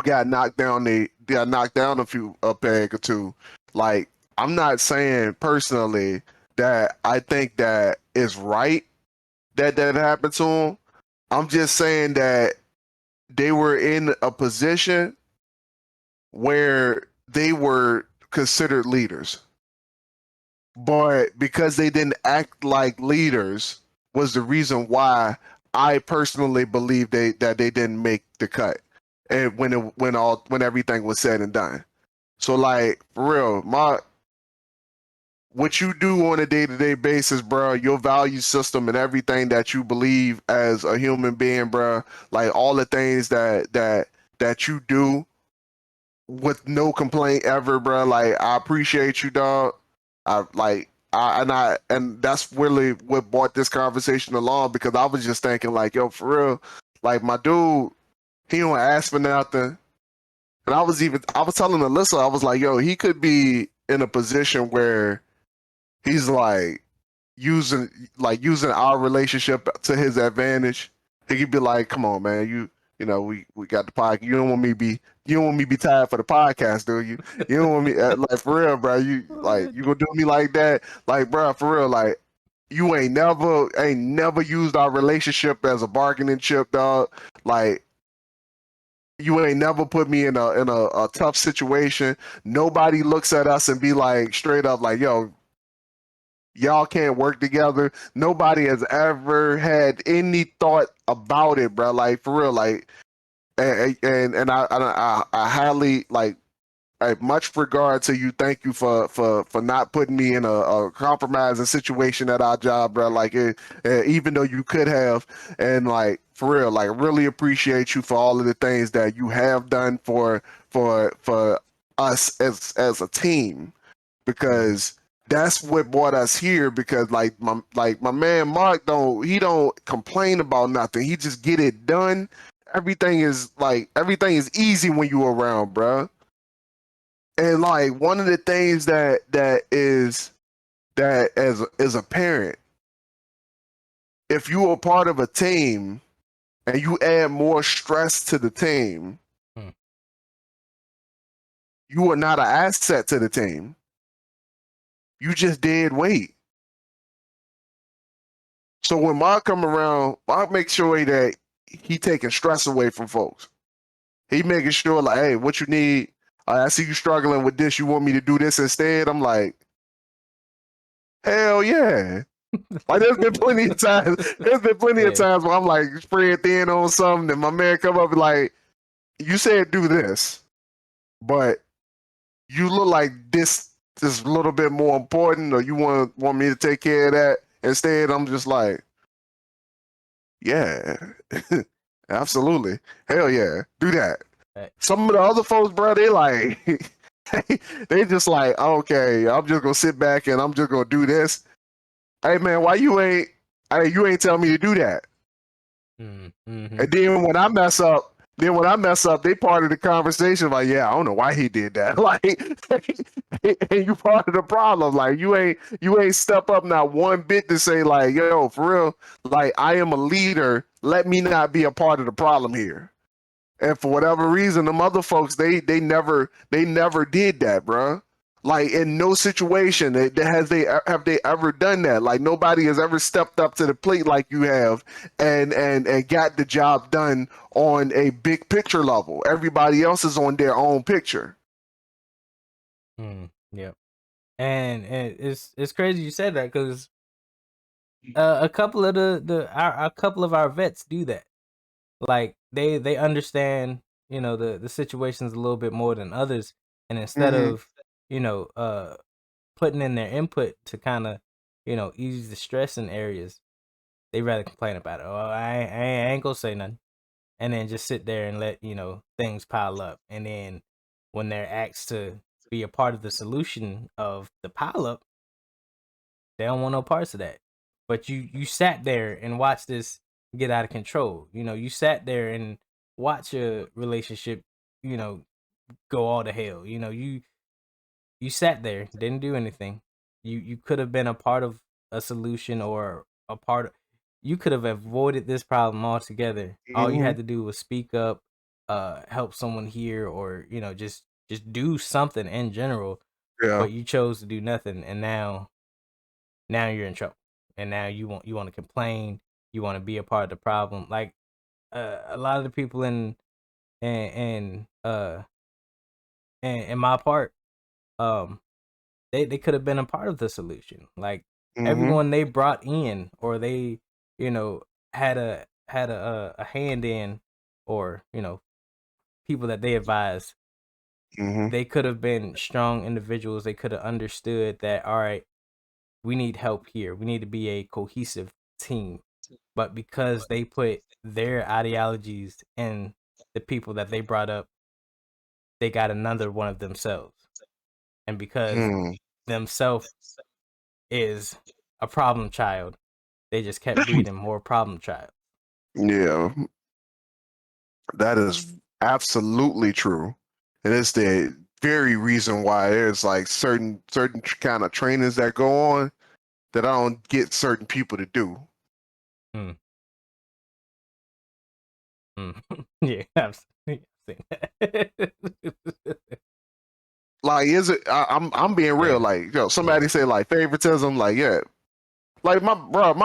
got knocked down, they got knocked down a peg or two. Like, I'm not saying personally that I think that is right that happened to them. I'm just saying that they were in a position where they were considered leaders, but because they didn't act like leaders was the reason why I personally believe that they didn't make the cut, and when everything was said and done. So like, for real, what you do on a day-to-day basis, bro, your value system and everything that you believe as a human being, bro, like all the things that you do with no complaint ever, bro. Like, I appreciate you, dog. And that's really what brought this conversation along, because I was just thinking like, yo, for real, like, my dude, he don't ask for nothing. And I was telling Alyssa, I was like, yo, he could be in a position where he's like using our relationship to his advantage. He could be like, come on, man, you know, we got the podcast. You don't want me to be tired for the podcast, do you? You don't want me like, for real, bro. You gonna do me like that, like, bro, for real, like, you ain't never used our relationship as a bargaining chip, dog. Like, you ain't never put me in a tough situation. Nobody looks at us and be like, straight up, like, yo, y'all can't work together. Nobody has ever had any thought about it, bro. Like, for real, like, and I highly, like, much regard to you. Thank you for not putting me in a compromising situation at our job, bro. Like, even though you could have, and like, for real, like, really appreciate you for all of the things that you have done for us as a team, because that's what brought us here. Because like my man Mark don't complain about nothing. He just get it done. Everything is easy when you around, bro. And like, one of the things that as a parent, if you are part of a team and you add more stress to the team, you are not an asset to the team. You just dead weight. So when Mark come around, Mark makes sure that he taking stress away from folks. He making sure, like, hey, what you need? I see you struggling with this. You want me to do this instead? I'm like, hell yeah. Like, there's been plenty of times. There's been plenty of times where I'm like spread thin on something, and my man come up and like, you said do this, but you look like this is a little bit more important, or you want me to take care of that instead. I'm just like, yeah, absolutely, hell yeah, do that. Some of the other folks, bro, they like, they just like, okay, I'm just gonna sit back and I'm just gonna do this. Hey man, why you ain't tell me to do that? Mm-hmm. And then when I mess up, they part of the conversation. Like, yeah, I don't know why he did that. Like, and you part of the problem. Like, you ain't step up not one bit to say like, yo, for real, like, I am a leader. Let me not be a part of the problem here. And for whatever reason, them other folks, they never did that, bro. Like, in no situation have they ever done that. Like, nobody has ever stepped up to the plate like you have and got the job done on a big picture level. Everybody else is on their own picture. Yeah, and it's crazy you said that, because a couple of a couple of our vets do that. Like, they understand the situation's a little bit more than others, and instead Mm-hmm. of putting in their input to kind of ease the stress in areas, they rather complain about it. Oh, I ain't gonna say nothing, and then just sit there and let things pile up, and then when they're asked to be a part of the solution of the pile up, they don't want no parts of that. But you sat there and watched this get out of control. You sat there and watch a relationship, you know, go all to hell. You sat there, didn't do anything. You could have been a part of a solution, or a part of, you could have avoided this problem altogether. All you Mm-hmm. had to do was speak up, help someone here, or just do something in general. Yeah. But you chose to do nothing, and now you're in trouble. And now you want to complain, you want to be a part of the problem. Like a lot of the people in my part, um they could have been a part of the solution. Like Mm-hmm. everyone they brought in, or they you know had a hand in, or people that they advised, Mm-hmm. they could have been strong individuals. They could have understood that, all right, we need help here. We need to be a cohesive team. But because they put their ideologies in the people that they brought up, they got another one of themselves. And because Mm. themself is a problem child, they just kept breeding more problem child. Yeah, that is absolutely true. And it's the very reason why there's like certain kind of trainings that go on that I don't get certain people to do. Mm. Mm. Yeah, I've seen that. Like, is it? I'm being real. Yeah, Like, somebody yeah. say like favoritism. Like, yeah. Like my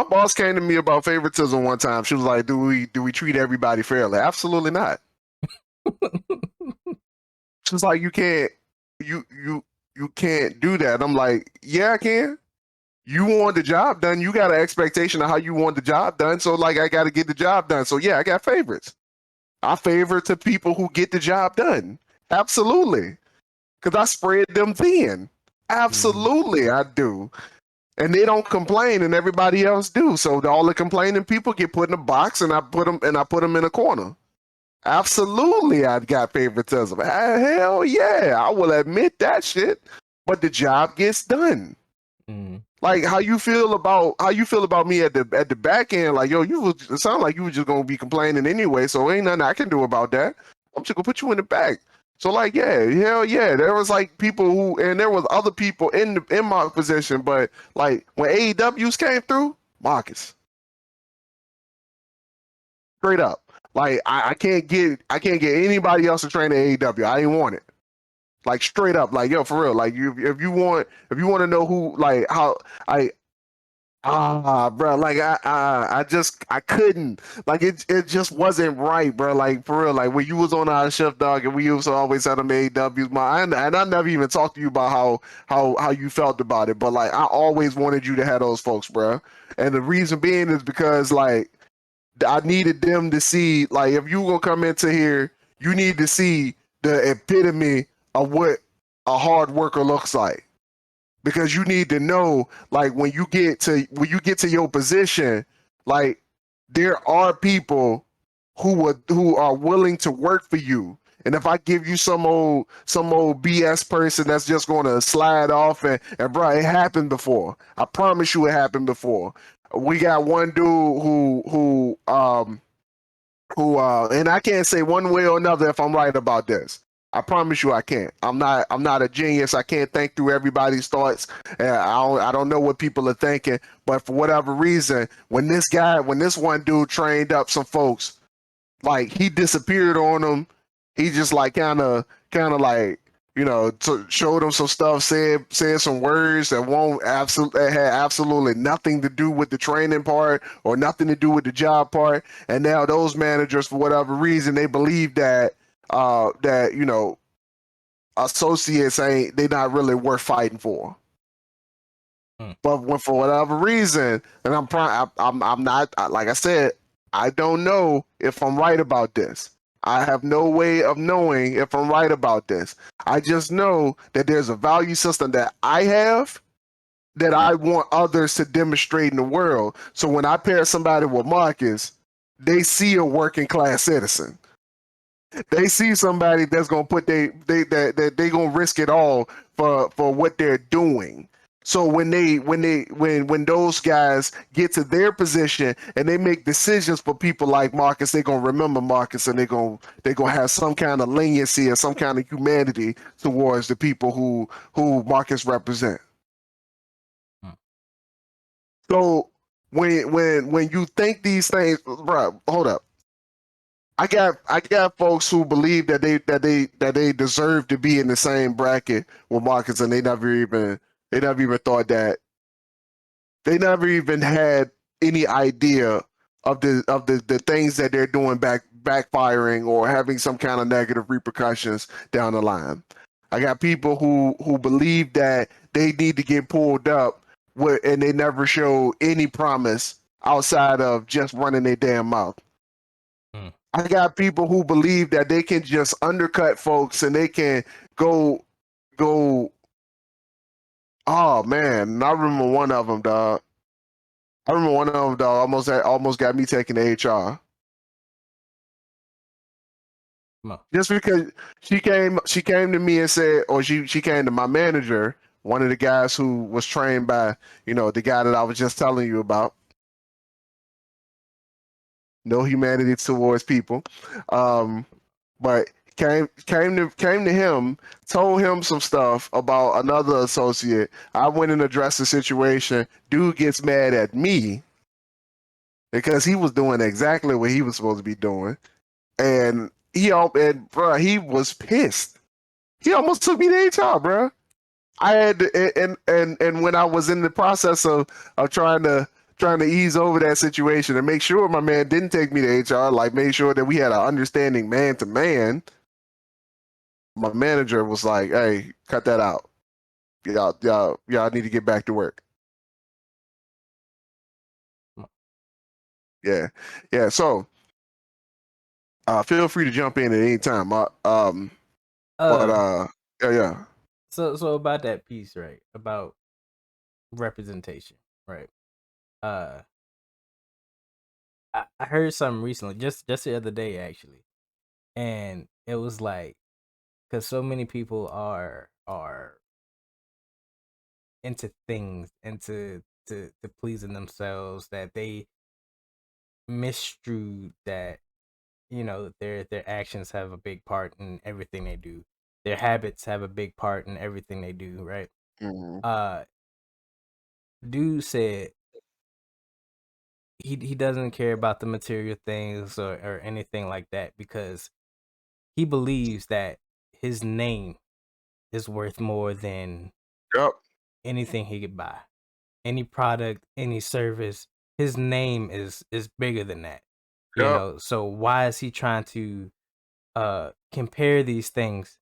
boss came to me about favoritism one time. She was like, "Do we treat everybody fairly?" Absolutely not. She's like, you can't do that. I'm like, yeah, I can. You want the job done. You got an expectation of how you want the job done. So like, I got to get the job done. So yeah, I got favorites. I favor to people who get the job done. Absolutely, because I spread them thin. Mhm. Absolutely, I do. And they don't complain, and everybody else do. So all the complaining people get put in a box, and I put them in a corner. Absolutely, I got favoritism. Hell yeah, I will admit that shit. But the job gets done. Mhm. Like how you feel about me at the back end. Like, yo, it sound like you were just gonna be complaining anyway. So ain't nothing I can do about that. I'm just gonna put you in the back. So like, yeah, hell yeah. There was like people who, and there was other people in my position. But like when AEWs came through, Marcus, straight up. Like I can't get anybody else to train at AEW. I didn't want it. Like straight up. Like, yo, for real. Like if you want to know who, like how I bro, like I couldn't, like it just wasn't right, bro. Like for real, like when you was on our shift, dog, and we used to always have them AWs, and I never even talked to you about how you felt about it, but like I always wanted you to have those folks, bro. And the reason being is because like I needed them to see, like, if you gonna come into here, you need to see the epitome of what a hard worker looks like. Because you need to know, like, when you get to your position, like, there are people who are willing to work for you. And if I give you some old BS person that's just gonna slide off, and bro, it happened before. I promise you, it happened before. We got one dude and I can't say one way or another if I'm right about this. I promise you I can't. I'm not a genius. I can't think through everybody's thoughts. I don't know what people are thinking, but for whatever reason, when this one dude trained up some folks, like he disappeared on them. He just like kind of like, showed them some stuff, said some words that won't absolutely that had absolutely nothing to do with the training part or nothing to do with the job part. And now those managers, for whatever reason, they believe that associates ain't they not really worth fighting for. Mm. But when for whatever reason, and I'm not, like I said, I don't know if I'm right about this. I have no way of knowing if I'm right about this. I just know that there's a value system that I have that I want others to demonstrate in the world. So when I pair somebody with Marcus, they see a working class citizen. They see somebody that's gonna put they gonna risk it all for what they're doing. So when those guys get to their position and they make decisions for people like Marcus, they're gonna remember Marcus and they're gonna have some kind of leniency or some kind of humanity towards the people who Marcus represent. So when you think these things, bro, hold up. I got folks who believe that they deserve to be in the same bracket with Marcus, and they never even thought that they never even had any idea of the things that they're doing backfiring or having some kind of negative repercussions down the line. I got people who believe that they need to get pulled up and they never show any promise outside of just running their damn mouth. I got people who believe that they can just undercut folks and they can go. Oh man, I remember one of them, dog. Almost got me taken to HR. Just because she came to me and said, or she came to my manager, one of the guys who was trained by, the guy that I was just telling you about. No humanity towards people. But came to him, told him some stuff about another associate. I went and addressed the situation. Dude gets mad at me because he was doing exactly what he was supposed to be doing, and bro, he was pissed. He almost took me to HR, bro. I had to, and when I was in the process of trying to ease over that situation and make sure my man didn't take me to HR, like make sure that we had an understanding man to man. My manager was like, "Hey, cut that out. Y'all need to get back to work." Yeah, yeah. So, feel free to jump in at any time. But yeah. So about that piece, right? About representation, right? I heard something recently, just the other day actually, and it was like, because so many people are into things, into to pleasing themselves, that they misstrue that their actions have a big part in everything they do. Their habits have a big part in everything they do, right? Mm-hmm. Dude said he doesn't care about the material things or anything like that, because he believes that his name is worth more than Yep. anything he could buy. Any product, any service, his name is bigger than that. Yep. So why is he trying to compare these things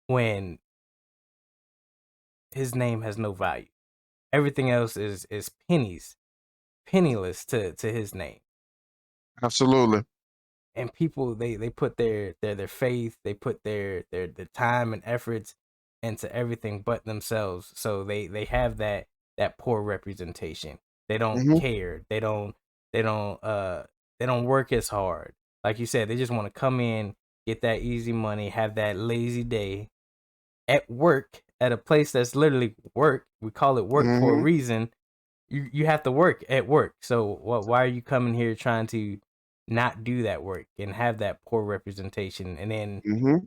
when his name has no value? Everything else is penniless to his name. Absolutely. And people, they put their faith, they put their time and efforts into everything but themselves. So they have that poor representation. They don't Mm-hmm. care. They don't work as hard. Like you said, they just want to come in, get that easy money, have that lazy day at work, at a place that's literally work. We call it work for a Mm-hmm. reason. You have to work at work. So why are you coming here trying to not do that work and have that poor representation, and then Mm-hmm.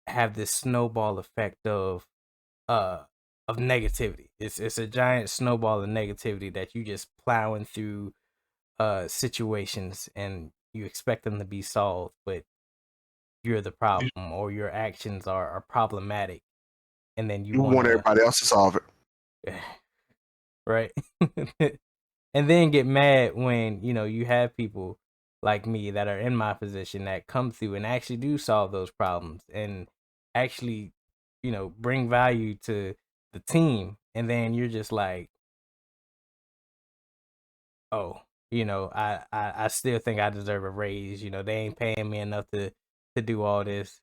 have this snowball effect uh of negativity? It's a giant snowball of negativity that you just plowing through situations, and you expect them to be solved, but you're the problem, or your actions are problematic, and then you You want want to everybody else to solve it. right. And then get mad when you have people like me that are in my position that come through and actually do solve those problems, and actually bring value to the team, and then you're just like, oh, I still think I deserve a raise. They ain't paying me enough to do all this,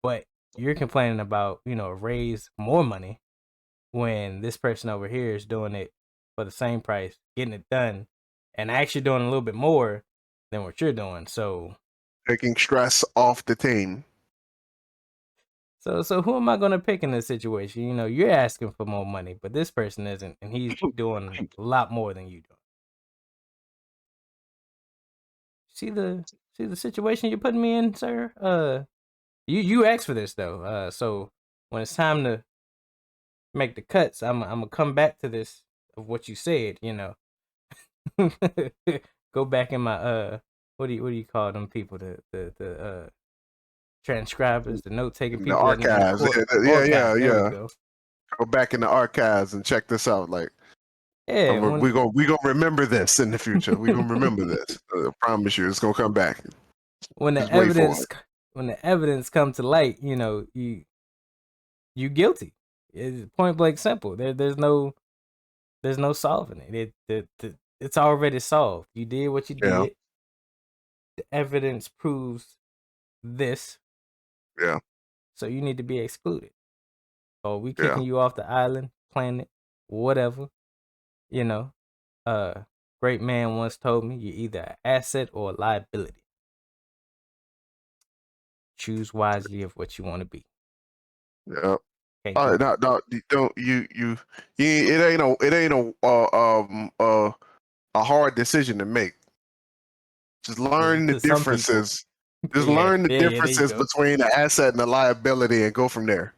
but you're complaining about, raise more money when this person over here is doing it for the same price, getting it done, and actually doing a little bit more than what you're doing. So Taking stress off the team. So who am I gonna pick in this situation? You're asking for more money, but this person isn't, and he's doing a lot more than you do. See the situation you're putting me in, sir? You asked for this though. So when it's time to make the cuts, I'm gonna come back to this of what you said. Go back in my what do you call them people? The transcribers, the note taking The people in the archives. court. Yeah, Archives. There we yeah. go. Go back in the archives and check this out. Like, Yeah, we gonna remember this in the future. We gonna remember this. I promise you, it's gonna come back. when the Just wait for evidence it. when the evidence comes to light, you guilty. It's point blank simple. There's no solving it. It's already solved. You did what you Yeah. did. The evidence proves this. Yeah. So you need to be excluded. Or we Yeah. kicking you off the island, planet, whatever. Great man once told me you're either an asset or a liability. Choose wisely of what you want to be. Yeah. Can't do it. No, don't it ain't a hard decision to make. Just learn the To some people. differences. Just Yeah, learn the there you differences go. between the asset and the liability and go from there.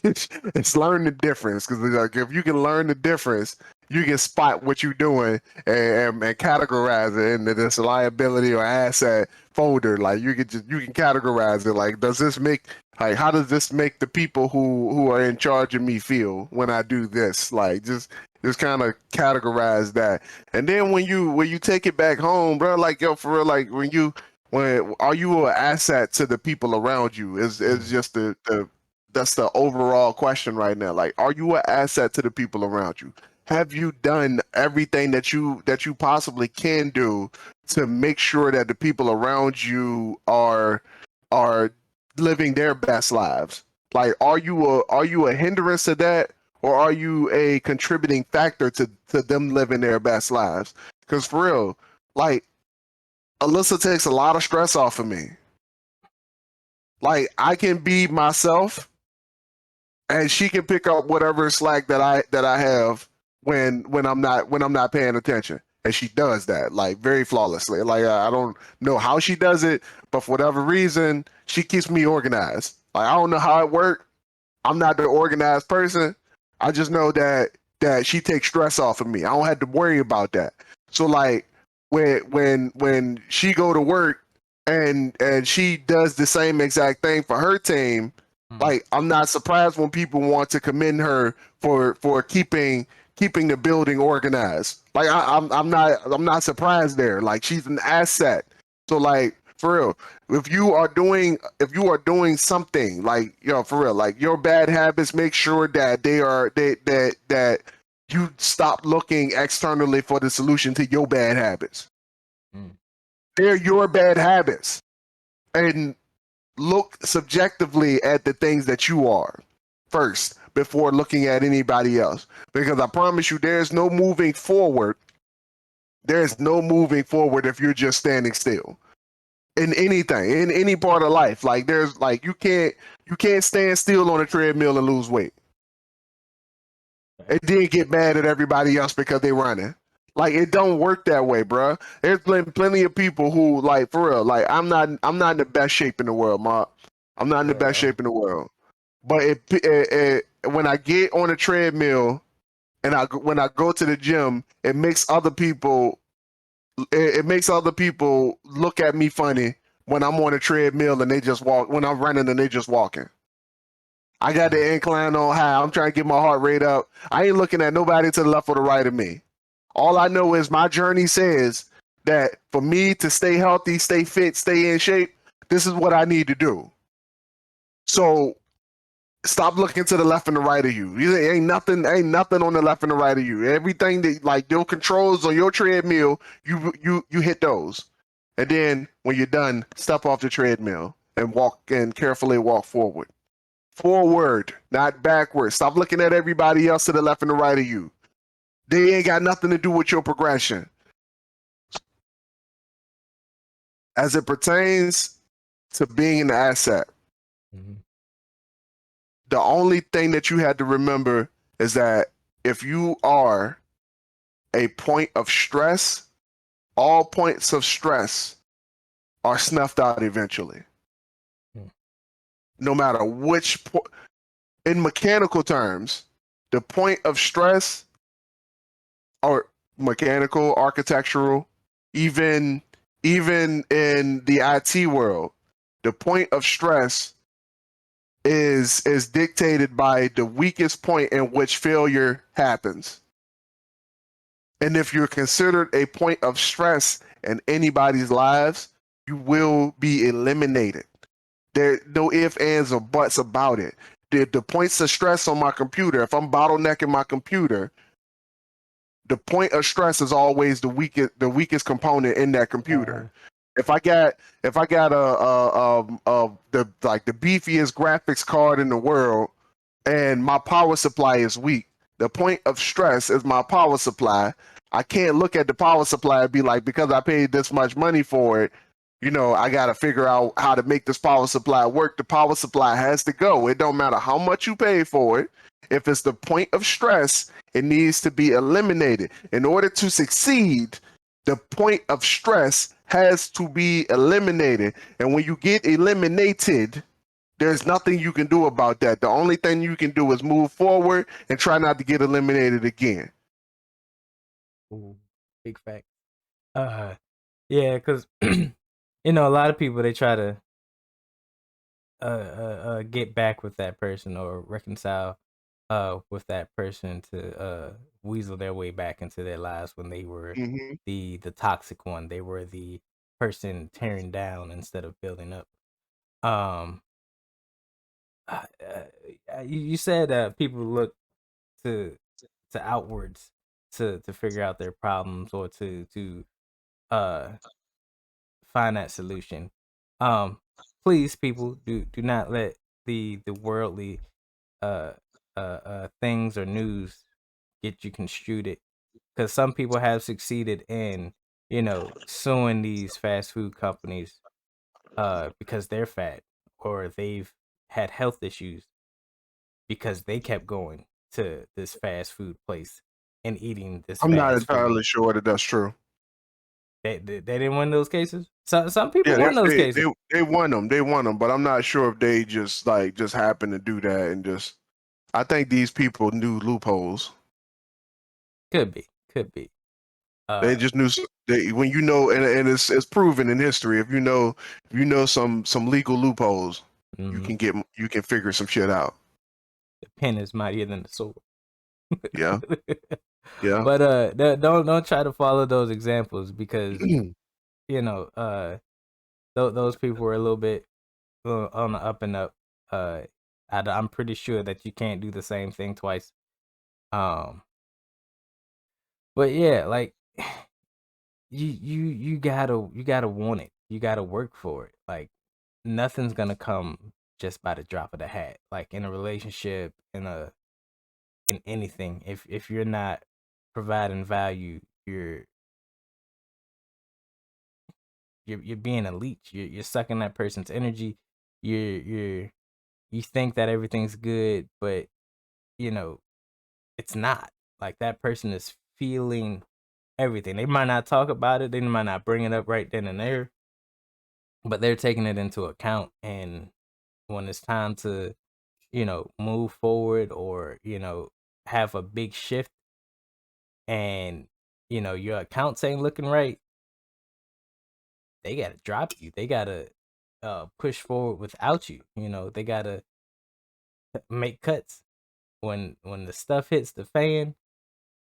It's learn the difference, because like, if you can learn the difference, you can spot what you're doing and categorize it into this liability or asset folder. Like you can categorize it. Like, how does this make the people who are in charge of me feel when I do this? Like just kind of categorize that. And then when you take it back home, bro, like, yo, for real, like when are you an asset to the people around you? Is just that's the overall question right now. Like, are you an asset to the people around you? Have you done everything that you possibly can do to make sure that the people around you are living their best lives? Like, are you a hindrance to that, or are you a contributing factor to them living their best lives? Because for real, like, Alyssa takes a lot of stress off of me. Like, I can be myself, and she can pick up whatever slack that I have when I'm not paying attention, and she does that like very flawlessly. Like, I don't know how she does it, but for whatever reason, she keeps me organized. Like, I don't know how it works. I'm not the organized person. I just know that she takes stress off of me. I don't have to worry about that. So like when she go to work and she does the same exact thing for her team, like, I'm not surprised when people want to commend her for keeping the building organized. Like, I'm not surprised there. Like, she's an asset. So like, for real, if you are doing something, like, for real, like, your bad habits, make sure that that you stop looking externally for the solution to your bad habits. They're your bad habits, and look subjectively at the things that you are first before looking at anybody else. Because I promise you, there's no moving forward. There's no moving forward if you're just standing still in anything, in any part of life. Like, there's like, you can't stand still on a treadmill and lose weight. And then get mad at everybody else because they're running. Like, it don't work that way, bro. There's plenty of people who, like, for real, like, I'm not in the best shape in the world, Mark. I'm not in the best shape in the world. But when I get on a treadmill and when I go to the gym, it makes other people look at me funny when I'm on a treadmill and they just walk, when I'm running and they just walking. I got the incline on high. I'm trying to get my heart rate up. I ain't looking at nobody to the left or the right of me. All I know is my journey says that for me to stay healthy, stay fit, stay in shape, this is what I need to do. So stop looking to the left and the right of you. Ain't nothing on the left and the right of you. Everything that, like, your controls on your treadmill, you hit those. And then when you're done, step off the treadmill and carefully walk forward. Forward, not backward. Stop looking at everybody else to the left and the right of you. They ain't got nothing to do with your progression. As it pertains to being an asset, the only thing that you had to remember is that if you are a point of stress, all points of stress are snuffed out eventually. No matter which point, in mechanical terms, the point of stress, or mechanical, architectural, even in the IT world, the point of stress is dictated by the weakest point in which failure happens. And if you're considered a point of stress in anybody's lives, you will be eliminated. There no ifs, ands, or buts about it. The points of stress on my computer, if I'm bottlenecking my computer, the point of stress is always the weakest component in that computer. If I got the beefiest graphics card in the world and my power supply is weak, the point of stress is my power supply. I can't look at the power supply and be like, because I paid this much money for it, I got to figure out how to make this power supply work. The power supply has to go. It don't matter how much you pay for it. If it's the point of stress, it needs to be eliminated. In order to succeed, the point of stress has to be eliminated. And when you get eliminated, there's nothing you can do about that. The only thing you can do is move forward and try not to get eliminated again. Ooh, big fact. Yeah, because a lot of people, they try to get back with that person or reconcile with that person to weasel their way back into their lives when they were the toxic one. They were the person tearing down instead of building up. You said people look to outwards to figure out their problems or to uh find that solution. Please, people, do not let the worldly things or news get you construed it, because some people have succeeded in suing these fast food companies because they're fat, or they've had health issues because they kept going to this fast food place and eating this I'm not fast food. entirely sure that that's true. They didn't win those cases. Some people Yeah, won those cases. they won them. They won them, but I'm not sure if they just happened to do that and just. I think these people knew loopholes. Could be. They just knew when and it's proven in history. If you know some legal loopholes, you can figure some shit out. The pen is mightier than the sword. Yeah, yeah. But don't try to follow those examples, because those people were a little bit on the up and up. I'm pretty sure that you can't do the same thing twice. But yeah, like you gotta want it. You gotta work for it. Like, nothing's gonna come just by the drop of the hat. Like, in a relationship, in anything, if you're not providing value, you're being a leech. You're sucking that person's energy. You think that everything's good, but it's not. Like, that person is feeling everything. They might not talk about it. They might not bring it up right then and there, but they're taking it into account. And when it's time to, move forward, or, have a big shift, and, your accounts ain't looking right, they got to drop you. They got to push forward without you. They got to make cuts when the stuff hits the fan,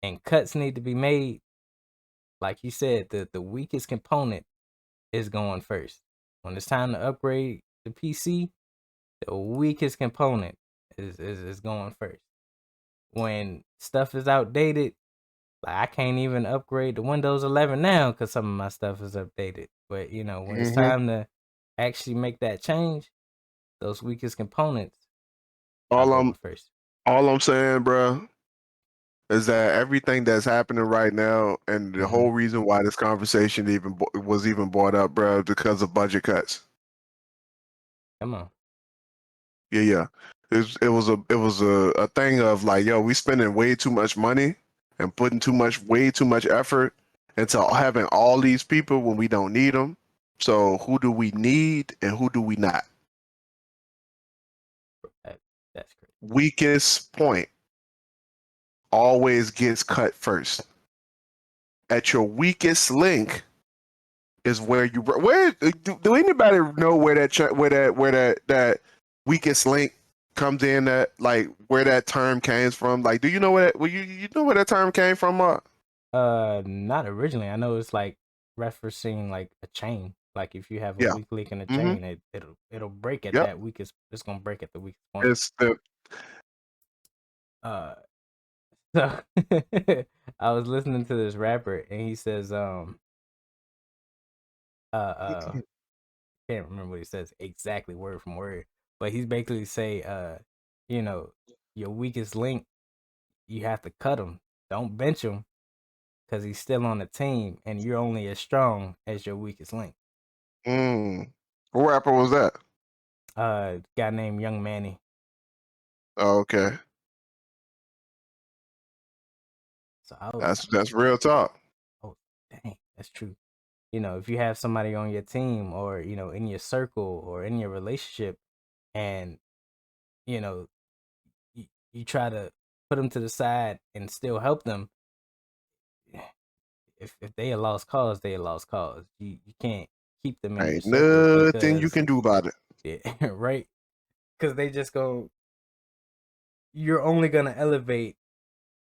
and cuts need to be made. Like you said, the weakest component is going first. When it's time to upgrade the PC, the weakest component is going first. When stuff is outdated, Like I can't even upgrade to Windows 11 now because some of my stuff is updated. But you know, when it's Mm-hmm. time to actually make that change, those weakest components, I'll All go I'm with first. all I'm saying, bro, is that everything that's happening right now, and the Mm-hmm. whole reason why this conversation was even brought up, bro, because of budget cuts. Come on. Yeah. It was a thing of like, yo, we spending way too much money and putting way too much effort into having all these people when we don't need them. So who do we need and who do we not? That's great. Weakest point always gets cut first. At your weakest link is where do anybody know where that weakest link comes in, that like where that term came from? Like, do you know you know where that term came from? Not originally. I know it's like referencing like a chain. Like if you have a Yeah. weak link in a Mm-hmm. chain, it'll break at Yep. that weakest. It's gonna break at the weakest point. It's the Uh, so I was listening to this rapper and he says, can't remember what he says exactly word from word, but he's basically say, you know, your weakest link, you have to cut him. Don't bench him because he's still on the team, and you're only as strong as your weakest link. what rapper was that? Guy named Young Manny. Oh, okay. So I was like, That's real talk. oh, dang, that's true. You know, if you have somebody on your team or, you know, in your circle or in your relationship and, you know, you try to put them to the side and still help them, if they a lost cause, they a lost cause. You can't keep them in your Ain't circle nothing you because, can do about it. yeah, right? Because they just go, you're only going to elevate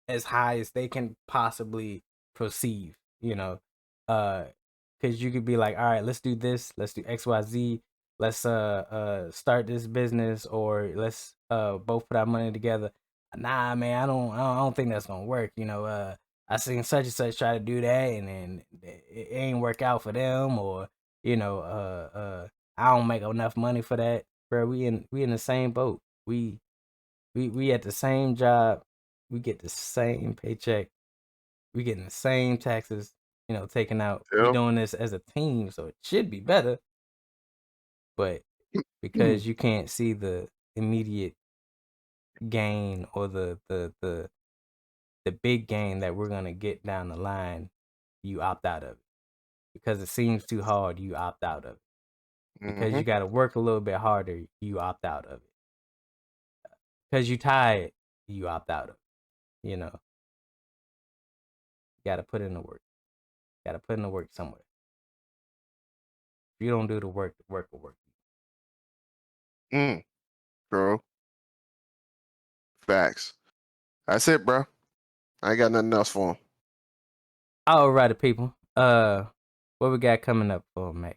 as high as they can possibly perceive, you know. Because you could be like, all right, let's do this, let's do XYZ, let's start this business, or let's both put our money together. Nah, man, I don't think that's gonna work. You know, I seen such and such try to do that, and then it ain't work out for them, or you know, I don't make enough money for that, bro. We in the same boat. We at the same job, we get the same paycheck, we getting the same taxes, you know, taken out. We Yeah. doing this as a team, so it should be better. But Hmm. because you can't see the immediate gain or the big gain that we're gonna get down the line, you opt out of it. Because it seems too hard, you opt out of it. Because Mm-hmm. you gotta work a little bit harder, you opt out of it. Because you tired, you opt out of it. You know, you gotta put in the work. Gotta put in the work somewhere. If you don't do the work will work. Bro, facts. That's it, bro. I ain't got nothing else for him. Alrighty, people. What we got coming up for Mac?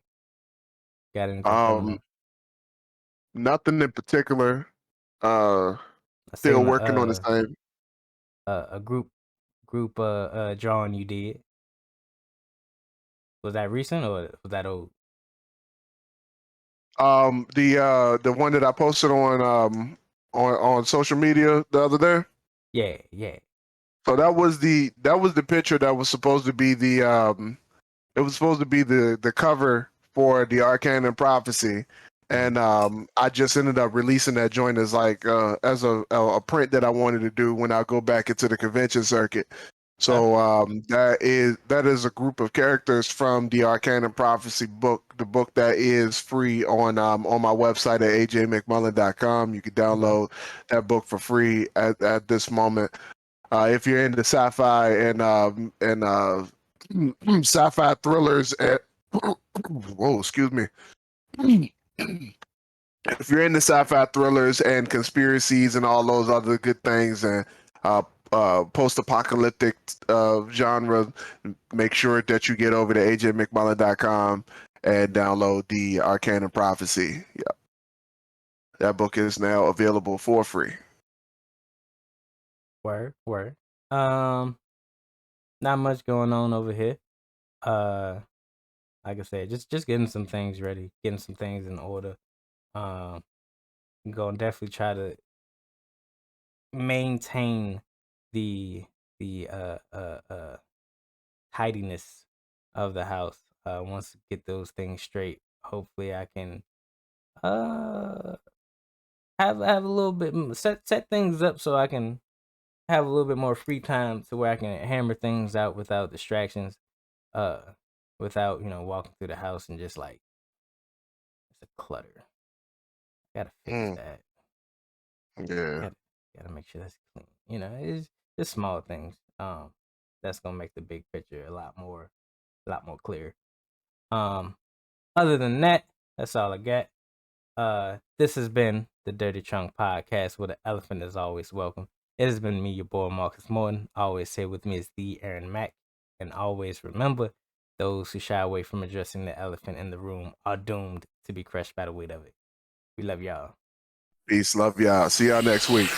Got anything coming Um, up? nothing in particular. I Still seen working on the same. a group drawing you did. Was that recent or was that old? The one that I posted on social media the other day. Yeah, yeah. So that was the picture that was supposed to be it was supposed to be the cover for the Arcane and Prophecy, and I just ended up releasing that joint as like as a print that I wanted to do when I go back into the convention circuit. So Okay. that is a group of characters from the Arcane and Prophecy book, the book that is free on my website at ajmcmullen.com. You can Okay. download that book for free at this moment. If you're into sci-fi and sci-fi thrillers and whoa, excuse me. If you're into sci-fi thrillers and conspiracies and all those other good things and uh, post-apocalyptic genre, make sure that you get over to ajmcmullen.com and download the Arcane and Prophecy. Yeah, that book is now available for free. Word, word. Um, Not much going on over here. Like I said, just getting some things ready, getting some things in order. Um, gonna definitely try to maintain the the tidiness of the house. Once I get those things straight, hopefully I can uh have a little bit set things up so I can have a little bit more free time to where I can hammer things out without distractions. Uh, without walking through the house and just like it's a clutter. Gotta fix Mm, that. yeah. Gotta make sure that's clean. It's just small things. That's gonna make the big picture a lot more clear. Um, other than that, that's all I got. This has been the Dirty Trunk Podcast, where the elephant is always welcome. It has been me, your boy Marcus Morton. Always here with me is the Aaron Mack, and always remember, those who shy away from addressing the elephant in the room are doomed to be crushed by the weight of it. We love y'all. Peace. Love y'all. See y'all next week.